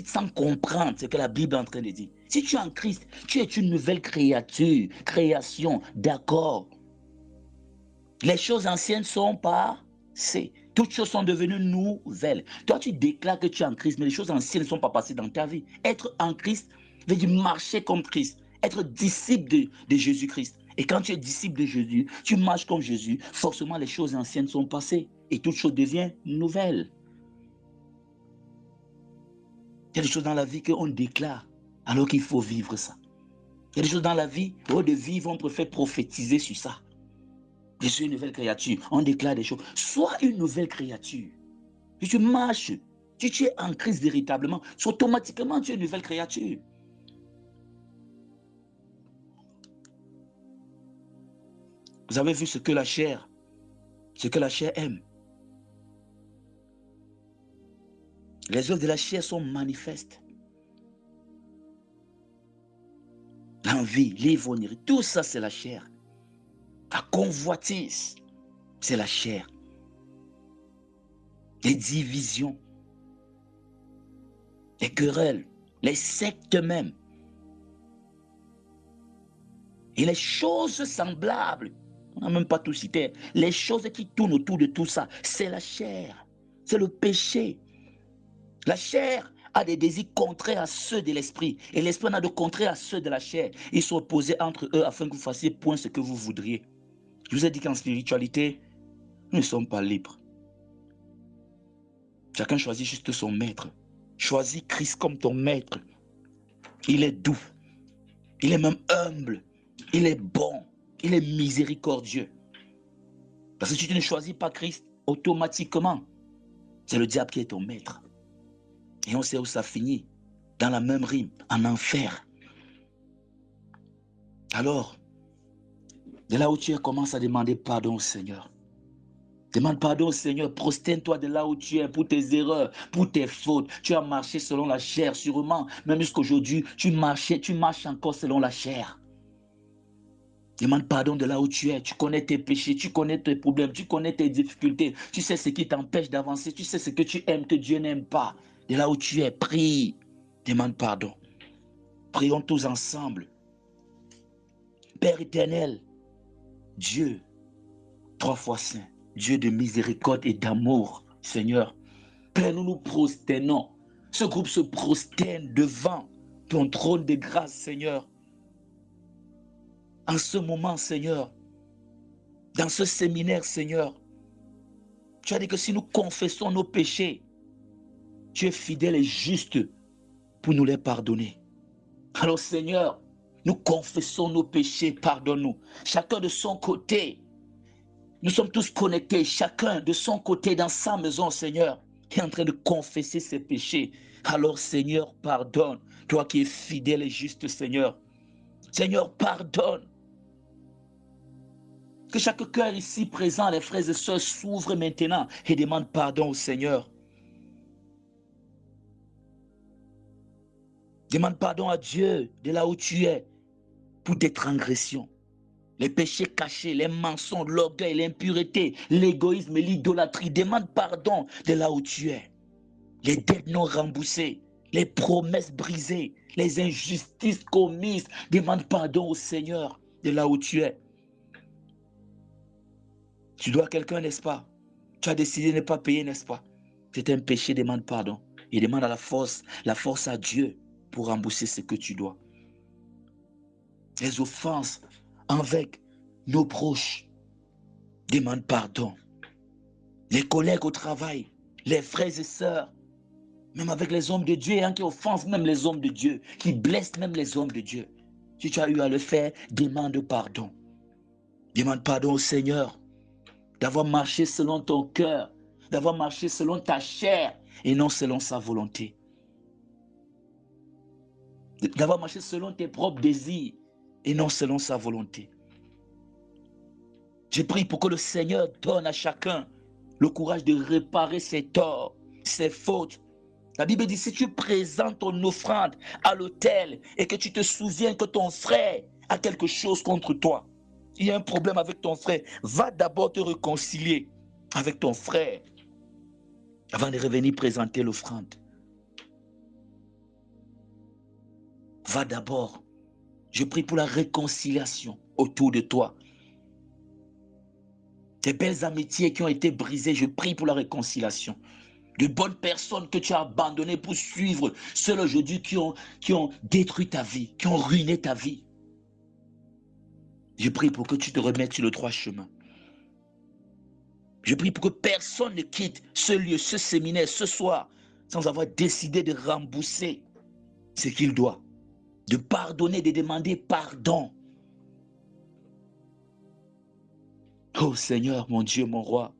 sans comprendre ce que la Bible est en train de dire. Si tu es en Christ, tu es une nouvelle création, d'accord. Les choses anciennes sont passées. Toutes choses sont devenues nouvelles. Toi, tu déclares que tu es en Christ, mais les choses anciennes ne sont pas passées dans ta vie. Être en Christ veut dire marcher comme Christ, être disciple de Jésus-Christ. Et quand tu es disciple de Jésus, tu marches comme Jésus, forcément les choses anciennes sont passées et toute chose devient nouvelle. Il y a des choses dans la vie qu'on déclare alors qu'il faut vivre ça. Il y a des choses dans la vie, au lieu de vivre, on préfère prophétiser sur ça. Je suis une nouvelle créature. On déclare des choses. Sois une nouvelle créature. Si tu marches, si tu es en Christ véritablement, automatiquement tu es une nouvelle créature. Vous avez vu ce que la chair aime. Les œuvres de la chair sont manifestes. L'envie, l'ivrognerie, tout ça c'est la chair. La convoitise, c'est la chair. Les divisions, les querelles, les sectes même. Et les choses semblables, on n'a même pas tout cité, les choses qui tournent autour de tout ça, c'est la chair, c'est le péché. La chair a des désirs contraires à ceux de l'esprit, et l'esprit en a de contraires à ceux de la chair. Ils sont opposés entre eux afin que vous fassiez point ce que vous voudriez. Je vous ai dit qu'en spiritualité, nous ne sommes pas libres. Chacun choisit juste son maître. Choisis Christ comme ton maître. Il est doux, il est même humble, il est bon, il est miséricordieux. Parce que si tu ne choisis pas Christ, automatiquement, c'est le diable qui est ton maître. Et on sait où ça finit, dans la même rime, en enfer. Alors, de là où tu es, commence à demander pardon au Seigneur. Demande pardon au Seigneur, prosterne-toi de là où tu es pour tes erreurs, pour tes fautes. Tu as marché selon la chair, sûrement. Même jusqu'aujourd'hui, tu marches encore selon la chair. Demande pardon de là où tu es. Tu connais tes péchés, tu connais tes problèmes, tu connais tes difficultés. Tu sais ce qui t'empêche d'avancer, tu sais ce que tu aimes, que Dieu n'aime pas. De là où tu es, prie. Demande pardon. Prions tous ensemble. Père éternel, Dieu, 3 fois saint, Dieu de miséricorde et d'amour, Seigneur. Père, nous nous prosternons. Ce groupe se prosterne devant ton trône de grâce, Seigneur. En ce moment, Seigneur, Dans ce séminaire, Seigneur, tu as dit que si nous confessons nos péchés, tu es fidèle et juste pour nous les pardonner. Alors Seigneur, nous confessons nos péchés, pardonne-nous. Chacun de son côté. Nous sommes tous connectés, chacun de son côté dans sa maison, Seigneur, qui est en train de confesser ses péchés. Alors Seigneur, pardonne. Toi qui es fidèle et juste, Seigneur. Seigneur, pardonne. Que chaque cœur ici présent, les frères et sœurs, s'ouvre maintenant et demande pardon au Seigneur. Demande pardon à Dieu de là où tu es pour tes transgressions. Les péchés cachés, les mensonges, l'orgueil, l'impureté, l'égoïsme et l'idolâtrie. Demande pardon de là où tu es. Les dettes non remboursées, les promesses brisées, les injustices commises. Demande pardon au Seigneur de là où tu es. Tu dois quelqu'un, n'est-ce pas? Tu as décidé de ne pas payer, n'est-ce pas? C'est un péché, demande pardon. Et demande à la force à Dieu pour rembourser ce que tu dois. Les offenses avec nos proches, demande pardon. Les collègues au travail, les frères et sœurs, même avec les hommes de Dieu, qui offensent même les hommes de Dieu, qui blessent même les hommes de Dieu. Si tu as eu à le faire, demande pardon. Demande pardon au Seigneur d'avoir marché selon ton cœur, d'avoir marché selon ta chair et non selon sa volonté. D'avoir marché selon tes propres désirs et non selon sa volonté. Je prie pour que le Seigneur donne à chacun le courage de réparer ses torts, ses fautes. La Bible dit, si tu présentes ton offrande à l'autel et que tu te souviens que ton frère a quelque chose contre toi, il y a un problème avec ton frère, va d'abord te réconcilier avec ton frère avant de revenir présenter l'offrande. Va d'abord. Je prie pour la réconciliation autour de toi. Des belles amitiés qui ont été brisées, je prie pour la réconciliation. De bonnes personnes que tu as abandonnées pour suivre ceux aujourd'hui qui ont détruit ta vie, qui ont ruiné ta vie. Je prie pour que tu te remettes sur le droit chemin. Je prie pour que personne ne quitte ce lieu, ce séminaire, ce soir, sans avoir décidé de rembourser ce qu'il doit. De pardonner, de demander pardon. Oh Seigneur, mon Dieu, mon roi,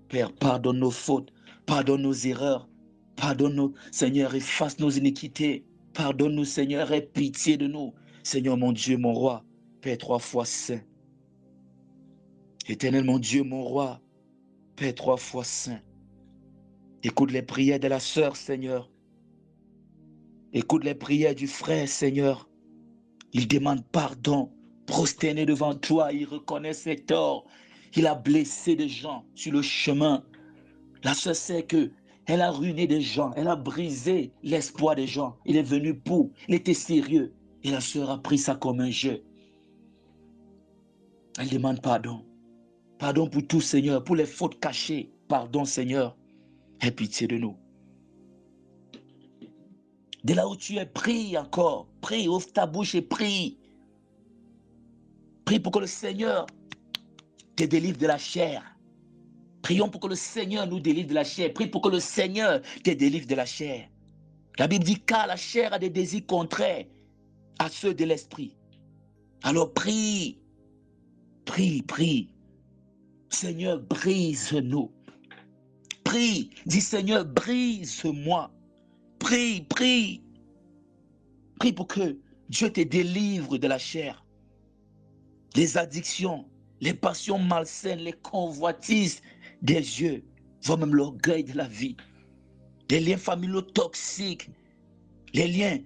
Père, pardonne nos fautes, pardonne nos erreurs, pardonne-nous, Seigneur, efface nos iniquités, pardonne-nous, Seigneur, aie pitié de nous. Seigneur, mon Dieu, mon roi, Père 3 fois saint. Éternel, mon Dieu, mon roi, Père 3 fois saint. Écoute les prières de la sœur, Seigneur. Écoute les prières du frère, Seigneur. Il demande pardon, prosterné devant toi, il reconnaît ses torts. Il a blessé des gens sur le chemin. La sœur sait que elle a ruiné des gens, elle a brisé l'espoir des gens. Il est venu pour, il était sérieux. Et la sœur a pris ça comme un jeu. Elle demande pardon. Pardon pour tout, Seigneur, pour les fautes cachées. Pardon, Seigneur. Aie pitié de nous. De là où tu es, prie encore. Prie, ouvre ta bouche et prie. Prie pour que le Seigneur te délivre de la chair. Prions pour que le Seigneur nous délivre de la chair. Prie pour que le Seigneur te délivre de la chair. La Bible dit car la chair a des désirs contraires à ceux de l'esprit. Alors prie. Prie, prie. Seigneur, brise-nous. Prie. Dis Seigneur, brise-moi. Prie, prie. Prie pour que Dieu te délivre de la chair. Les addictions, les passions malsaines, les convoitises des yeux, voire même l'orgueil de la vie, les liens familiaux toxiques, les liens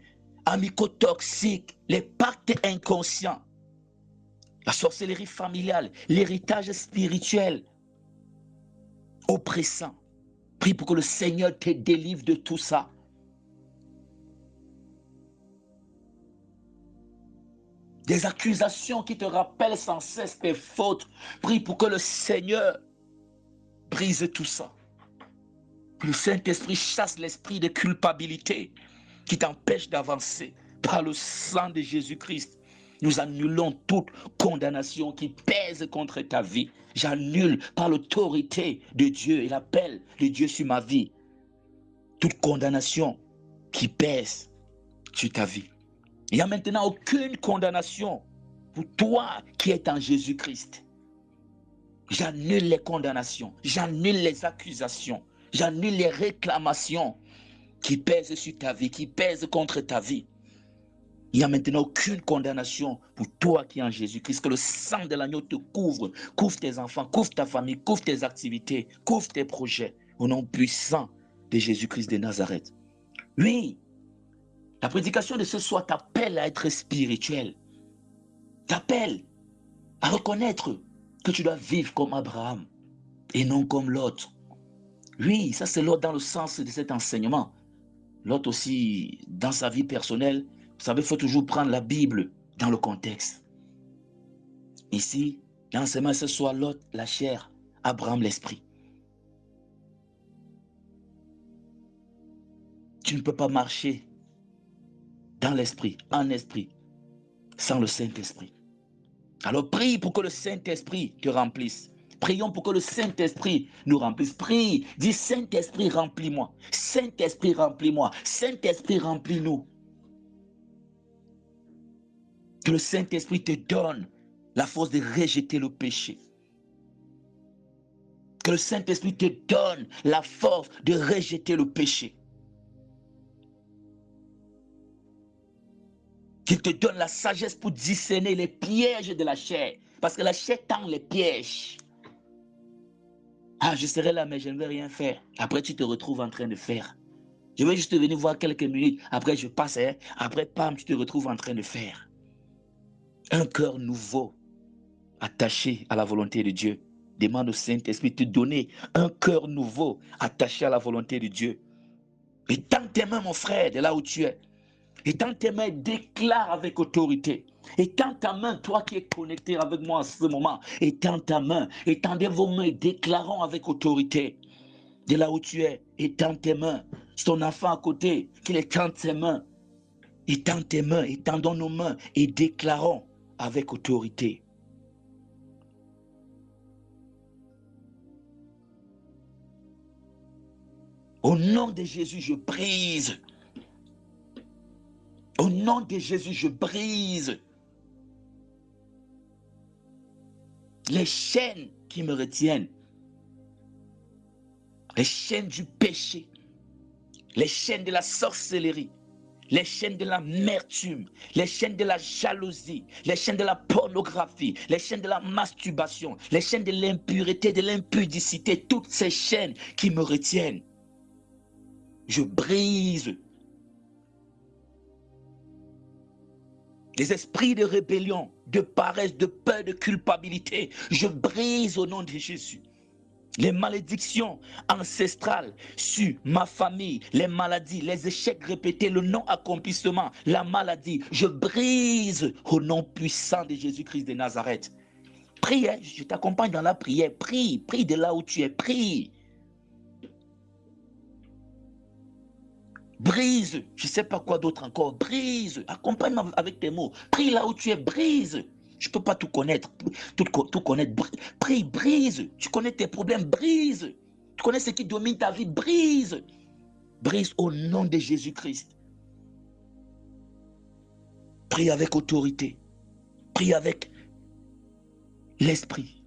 amicaux toxiques, les pactes inconscients, la sorcellerie familiale, l'héritage spirituel oppressant. Prie pour que le Seigneur te délivre de tout ça. Des accusations qui te rappellent sans cesse tes fautes. Prie pour que le Seigneur brise tout ça. Que le Saint-Esprit chasse l'esprit de culpabilité qui t'empêche d'avancer par le sang de Jésus-Christ. Nous annulons toute condamnation qui pèse contre ta vie. J'annule par l'autorité de Dieu et l'appel de Dieu sur ma vie toute condamnation qui pèse sur ta vie. Il n'y a maintenant aucune condamnation pour toi qui es en Jésus-Christ. J'annule les condamnations, j'annule les accusations, j'annule les réclamations qui pèsent sur ta vie, qui pèsent contre ta vie. Il n'y a maintenant aucune condamnation pour toi qui es en Jésus-Christ. Que le sang de l'agneau te couvre, couvre tes enfants, couvre ta famille, couvre tes activités, couvre tes projets. Au nom puissant de Jésus-Christ de Nazareth. Oui, la prédication de ce soir t'appelle à être spirituel. T'appelle à reconnaître que tu dois vivre comme Abraham et non comme Lot. Oui, ça c'est Lot dans le sens de cet enseignement. Lot aussi, dans sa vie personnelle, vous savez, il faut toujours prendre la Bible dans le contexte. Ici, l'enseignement ce soir, Lot, la chair, Abraham, l'esprit. Tu ne peux pas marcher dans l'esprit, en esprit, sans le Saint-Esprit. Alors prie pour que le Saint-Esprit te remplisse. Prions pour que le Saint-Esprit nous remplisse. Prie, dis Saint-Esprit, remplis-moi. Saint-Esprit, remplis-moi. Saint-Esprit, remplis-nous. Que le Saint-Esprit te donne la force de rejeter le péché. Que le Saint-Esprit te donne la force de rejeter le péché. Qu'il te donne la sagesse pour discerner les pièges de la chair. Parce que la chair tend les pièges. Ah, je serai là, mais je ne vais rien faire. Après, tu te retrouves en train de faire. Je vais juste venir voir quelques minutes. Après, je passe. Après, pam, tu te retrouves en train de faire. Un cœur nouveau, attaché à la volonté de Dieu. Demande au Saint-Esprit de te donner un cœur nouveau, attaché à la volonté de Dieu. Et tends tes mains, mon frère, de là où tu es. Et tends tes mains, déclare avec autorité. Et tends ta main, toi qui es connecté avec moi en ce moment. Et tends ta main. Et tendez vos mains, déclarons avec autorité. De là où tu es, étends tes mains. C'est ton enfant à côté, qu'il étende ses mains. Étends tes mains, étendons nos mains et déclarons avec autorité. Au nom de Jésus, je brise. Au nom de Jésus, je brise les chaînes qui me retiennent. Les chaînes du péché. Les chaînes de la sorcellerie. Les chaînes de l'amertume, les chaînes de la jalousie, les chaînes de la pornographie, les chaînes de la masturbation, les chaînes de l'impureté, de l'impudicité, toutes ces chaînes qui me retiennent. Je brise les esprits de rébellion, de paresse, de peur, de culpabilité. Je brise au nom de Jésus. Les malédictions ancestrales sur ma famille, les maladies, les échecs répétés, le non-accomplissement, la maladie, je brise au nom puissant de Jésus-Christ de Nazareth. Prie, je t'accompagne dans la prière. Prie, prie de là où tu es. Prie. Brise, je ne sais pas quoi d'autre encore. Brise, accompagne-moi avec tes mots. Prie là où tu es, brise. Je ne peux pas tout connaître, tout connaître. Prie, brise. Tu connais tes problèmes, brise. Tu connais ce qui domine ta vie, brise. Brise au nom de Jésus-Christ. Prie avec autorité. Prie avec l'esprit.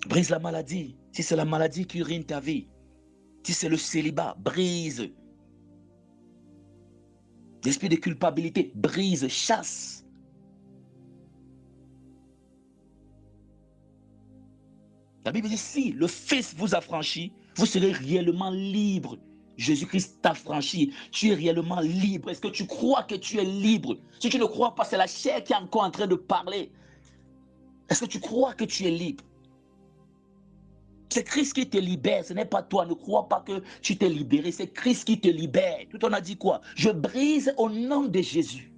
Brise la maladie. Si c'est la maladie qui ruine ta vie. Si c'est le célibat, brise. L'esprit de culpabilité, brise, chasse. La Bible dit, si le Fils vous a franchi, vous serez réellement libre. Jésus-Christ t'a franchi, tu es réellement libre. Est-ce que tu crois que tu es libre? Si tu ne crois pas, c'est la chair qui est encore en train de parler. Est-ce que tu crois que tu es libre? C'est Christ qui te libère, ce n'est pas toi. Ne crois pas que tu t'es libéré, c'est Christ qui te libère. Tout on a dit quoi? Je brise au nom de Jésus.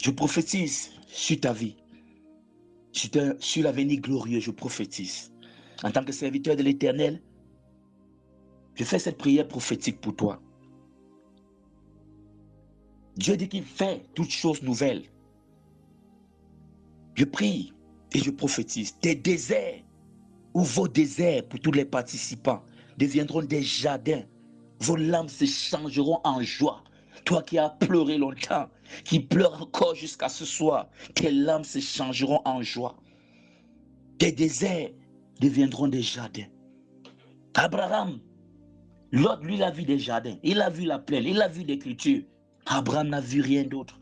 Je prophétise sur ta vie, sur l'avenir glorieux, je prophétise. En tant que serviteur de l'Éternel, je fais cette prière prophétique pour toi. Dieu dit qu'il fait toutes choses nouvelles. Je prie et je prophétise. Tes déserts ou vos déserts pour tous les participants deviendront des jardins. Vos larmes se changeront en joie. Toi qui as pleuré longtemps, qui pleures encore jusqu'à ce soir, tes larmes se changeront en joie. Tes déserts deviendront des jardins. Abraham, Lot, lui, il a vu des jardins. Il a vu la plaine, il a vu l'écriture. Abraham n'a vu rien d'autre.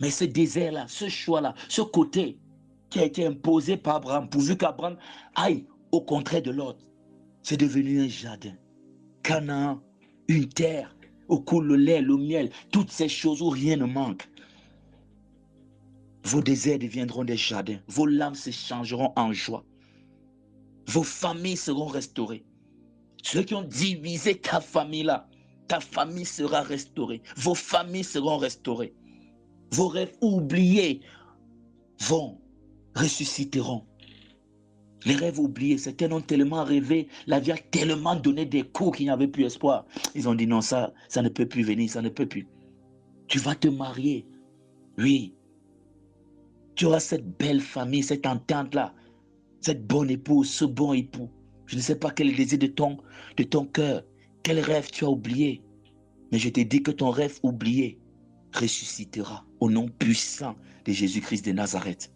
Mais ce désert-là, ce choix-là, ce côté qui a été imposé par Abraham, pourvu qu'Abraham aille au contraire de l'autre, c'est devenu un jardin. Canaan, une terre où coule le lait, le miel, toutes ces choses où rien ne manque. Vos déserts deviendront des jardins. Vos larmes se changeront en joie. Vos familles seront restaurées. Ceux qui ont divisé ta famille-là, ta famille sera restaurée. Vos familles seront restaurées. Vos rêves oubliés ressusciteront. Les rêves oubliés, certains ont tellement rêvé, la vie a tellement donné des coups qu'il n'y avait plus espoir. Ils ont dit non, ça ne peut plus venir, ça ne peut plus. Tu vas te marier. Oui. Tu auras cette belle famille, cette entente-là, cette bonne épouse, ce bon époux. Je ne sais pas quel est le désir de ton cœur, quel rêve tu as oublié. Mais je te dis que ton rêve oublié ressuscitera au nom puissant de Jésus-Christ de Nazareth.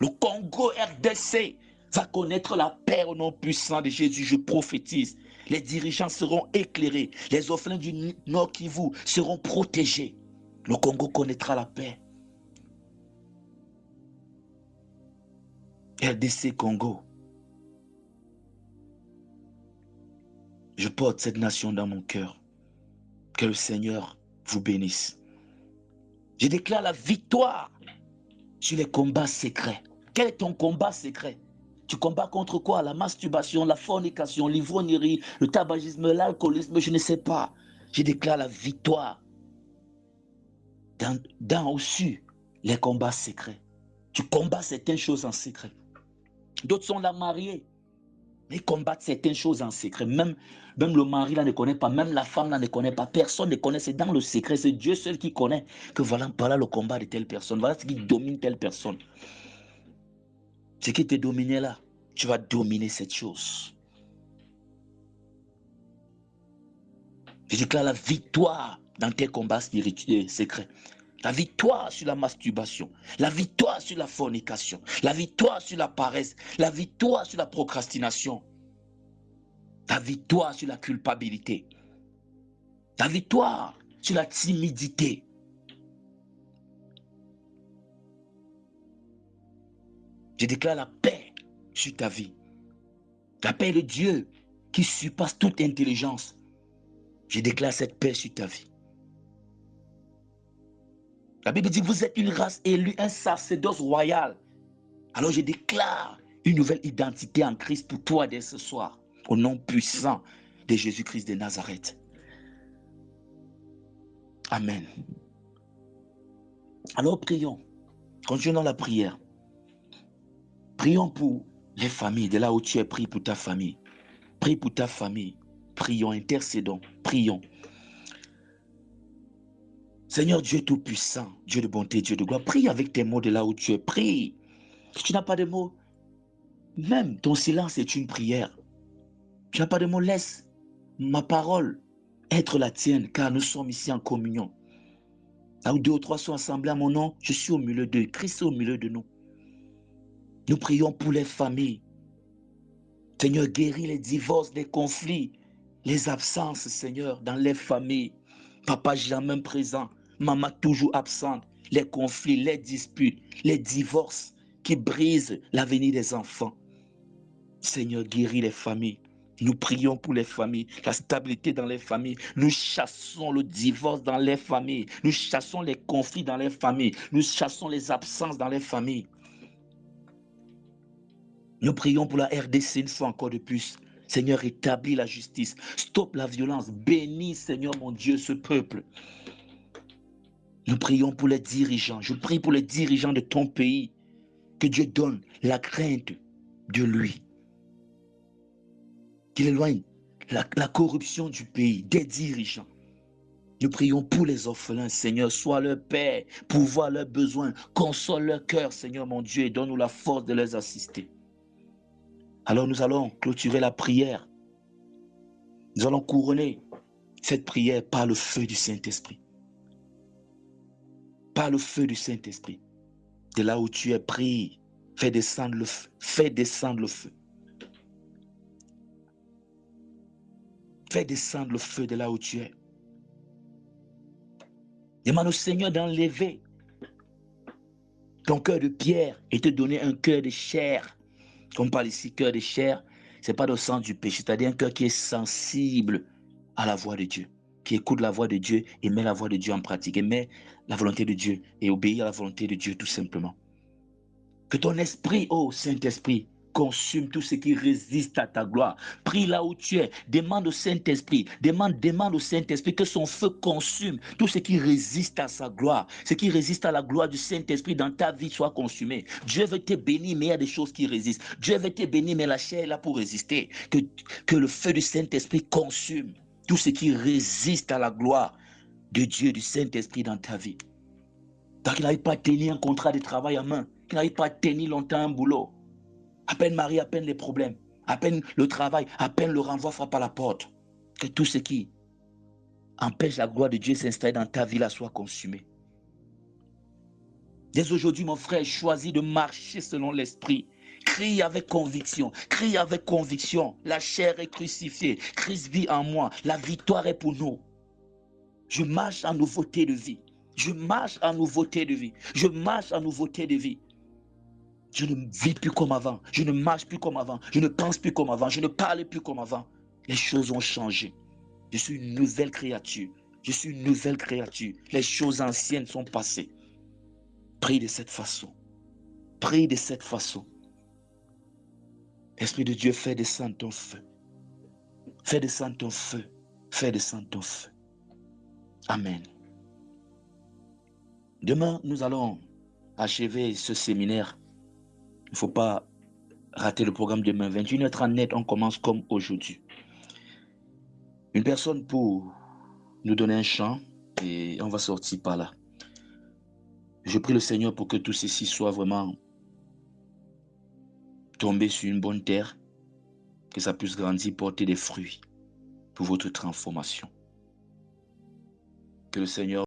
Le Congo RDC va connaître la paix au nom puissant de Jésus, je prophétise. Les dirigeants seront éclairés, les orphelins du Nord Kivu seront protégés. Le Congo connaîtra la paix. RDC Congo. Je porte cette nation dans mon cœur. Que le Seigneur vous bénisse. Je déclare la victoire sur les combats secrets. Quel est ton combat secret? Tu combats contre quoi? La masturbation, la fornication, l'ivrognerie, le tabagisme, l'alcoolisme, je ne sais pas. Je déclare la victoire dans au-dessus les combats secrets. Tu combats certaines choses en secret. D'autres sont là mariés, mais ils combattent certaines choses en secret. Même le mari là ne connaît pas, même la femme là ne connaît pas. Personne ne connaît, c'est dans le secret. C'est Dieu seul qui connaît que voilà le combat de telle personne. Voilà ce qui domine telle personne. Ce qui te dominait là, tu vas dominer cette chose. Je déclare la victoire dans tes combats spirituels secrets. La victoire sur la masturbation, la victoire sur la fornication, la victoire sur la paresse, la victoire sur la procrastination, la victoire sur la culpabilité, la victoire sur la timidité. Je déclare la paix sur ta vie. La paix de Dieu qui surpasse toute intelligence. Je déclare cette paix sur ta vie. La Bible dit que vous êtes une race élue, un sacerdoce royal. Alors je déclare une nouvelle identité en Christ pour toi dès ce soir. Au nom puissant de Jésus-Christ de Nazareth. Amen. Alors prions. Continuons la prière. Prions pour les familles, de là où tu es, prie pour ta famille. Prie pour ta famille. Prions, intercédons, prions. Seigneur Dieu Tout-Puissant, Dieu de bonté, Dieu de gloire, prie avec tes mots de là où tu es. Prie. Si tu n'as pas de mots, même ton silence est une prière. Tu n'as pas de mots, laisse ma parole être la tienne, car nous sommes ici en communion. Là où 2 ou 3 sont assemblés à mon nom, je suis au milieu d'eux. Christ est au milieu de nous. Nous prions pour les familles. Seigneur, guéris les divorces, les conflits, les absences, Seigneur, dans les familles. Papa jamais présent, maman toujours absente, les conflits, les disputes, les divorces qui brisent l'avenir des enfants. Seigneur, guéris les familles. Nous prions pour les familles, la stabilité dans les familles. Nous chassons le divorce dans les familles. Nous chassons les conflits dans les familles. Nous chassons les absences dans les familles. Nous prions pour la RDC une fois encore de plus. Seigneur, établis la justice. Stoppe la violence. Bénis, Seigneur mon Dieu, ce peuple. Nous prions pour les dirigeants. Je prie pour les dirigeants de ton pays. Que Dieu donne la crainte de lui. Qu'il éloigne la corruption du pays, des dirigeants. Nous prions pour les orphelins, Seigneur. Sois leur Père, pourvois leurs besoins, console leur cœur, Seigneur mon Dieu, et donne-nous la force de les assister. Alors nous allons clôturer la prière. Nous allons couronner cette prière par le feu du Saint-Esprit. Par le feu du Saint-Esprit. De là où tu es pris, fais descendre le feu. Fais descendre le feu. Fais descendre le feu de là où tu es. Demande au Seigneur d'enlever ton cœur de pierre et te donner un cœur de chair. Comme on parle ici, cœur de chair, ce n'est pas dans le sens du péché, c'est-à-dire un cœur qui est sensible à la voix de Dieu, qui écoute la voix de Dieu et met la voix de Dieu en pratique, et met la volonté de Dieu et obéit à la volonté de Dieu tout simplement. Que ton esprit, ô Saint-Esprit, consume tout ce qui résiste à ta gloire. Prie là où tu es. Demande au Saint-Esprit. Demande au Saint-Esprit que son feu consume tout ce qui résiste à sa gloire. Ce qui résiste à la gloire du Saint-Esprit dans ta vie soit consumé. Dieu veut te bénir, mais il y a des choses qui résistent. Dieu veut te bénir, mais la chair est là pour résister. Que le feu du Saint-Esprit consume tout ce qui résiste à la gloire de Dieu, du Saint-Esprit dans ta vie. Donc, il n'arrive pas à tenir un contrat de travail en main. Il n'arrive pas à tenir longtemps un boulot. À peine marié, à peine les problèmes, à peine le travail, à peine le renvoi frappe à la porte. Que tout ce qui empêche la gloire de Dieu s'installer dans ta vie là soit consumé. Dès aujourd'hui, mon frère, choisis de marcher selon l'esprit. Crie avec conviction, crie avec conviction. La chair est crucifiée, Christ vit en moi, la victoire est pour nous. Je marche en nouveauté de vie. Je marche en nouveauté de vie. Je marche en nouveauté de vie. Je ne vis plus comme avant. Je ne marche plus comme avant. Je ne pense plus comme avant. Je ne parle plus comme avant. Les choses ont changé. Je suis une nouvelle créature. Je suis une nouvelle créature. Les choses anciennes sont passées. Prie de cette façon. Prie de cette façon. Esprit de Dieu, fais descendre ton feu. Fais descendre ton feu. Fais descendre ton feu. Amen. Demain, nous allons achever ce séminaire. Il ne faut pas rater le programme demain. 21h30 net, on commence comme aujourd'hui. Une personne pour nous donner un chant et on va sortir par là. Je prie le Seigneur pour que tout ceci soit vraiment tombé sur une bonne terre, que ça puisse grandir, porter des fruits pour votre transformation. Que le Seigneur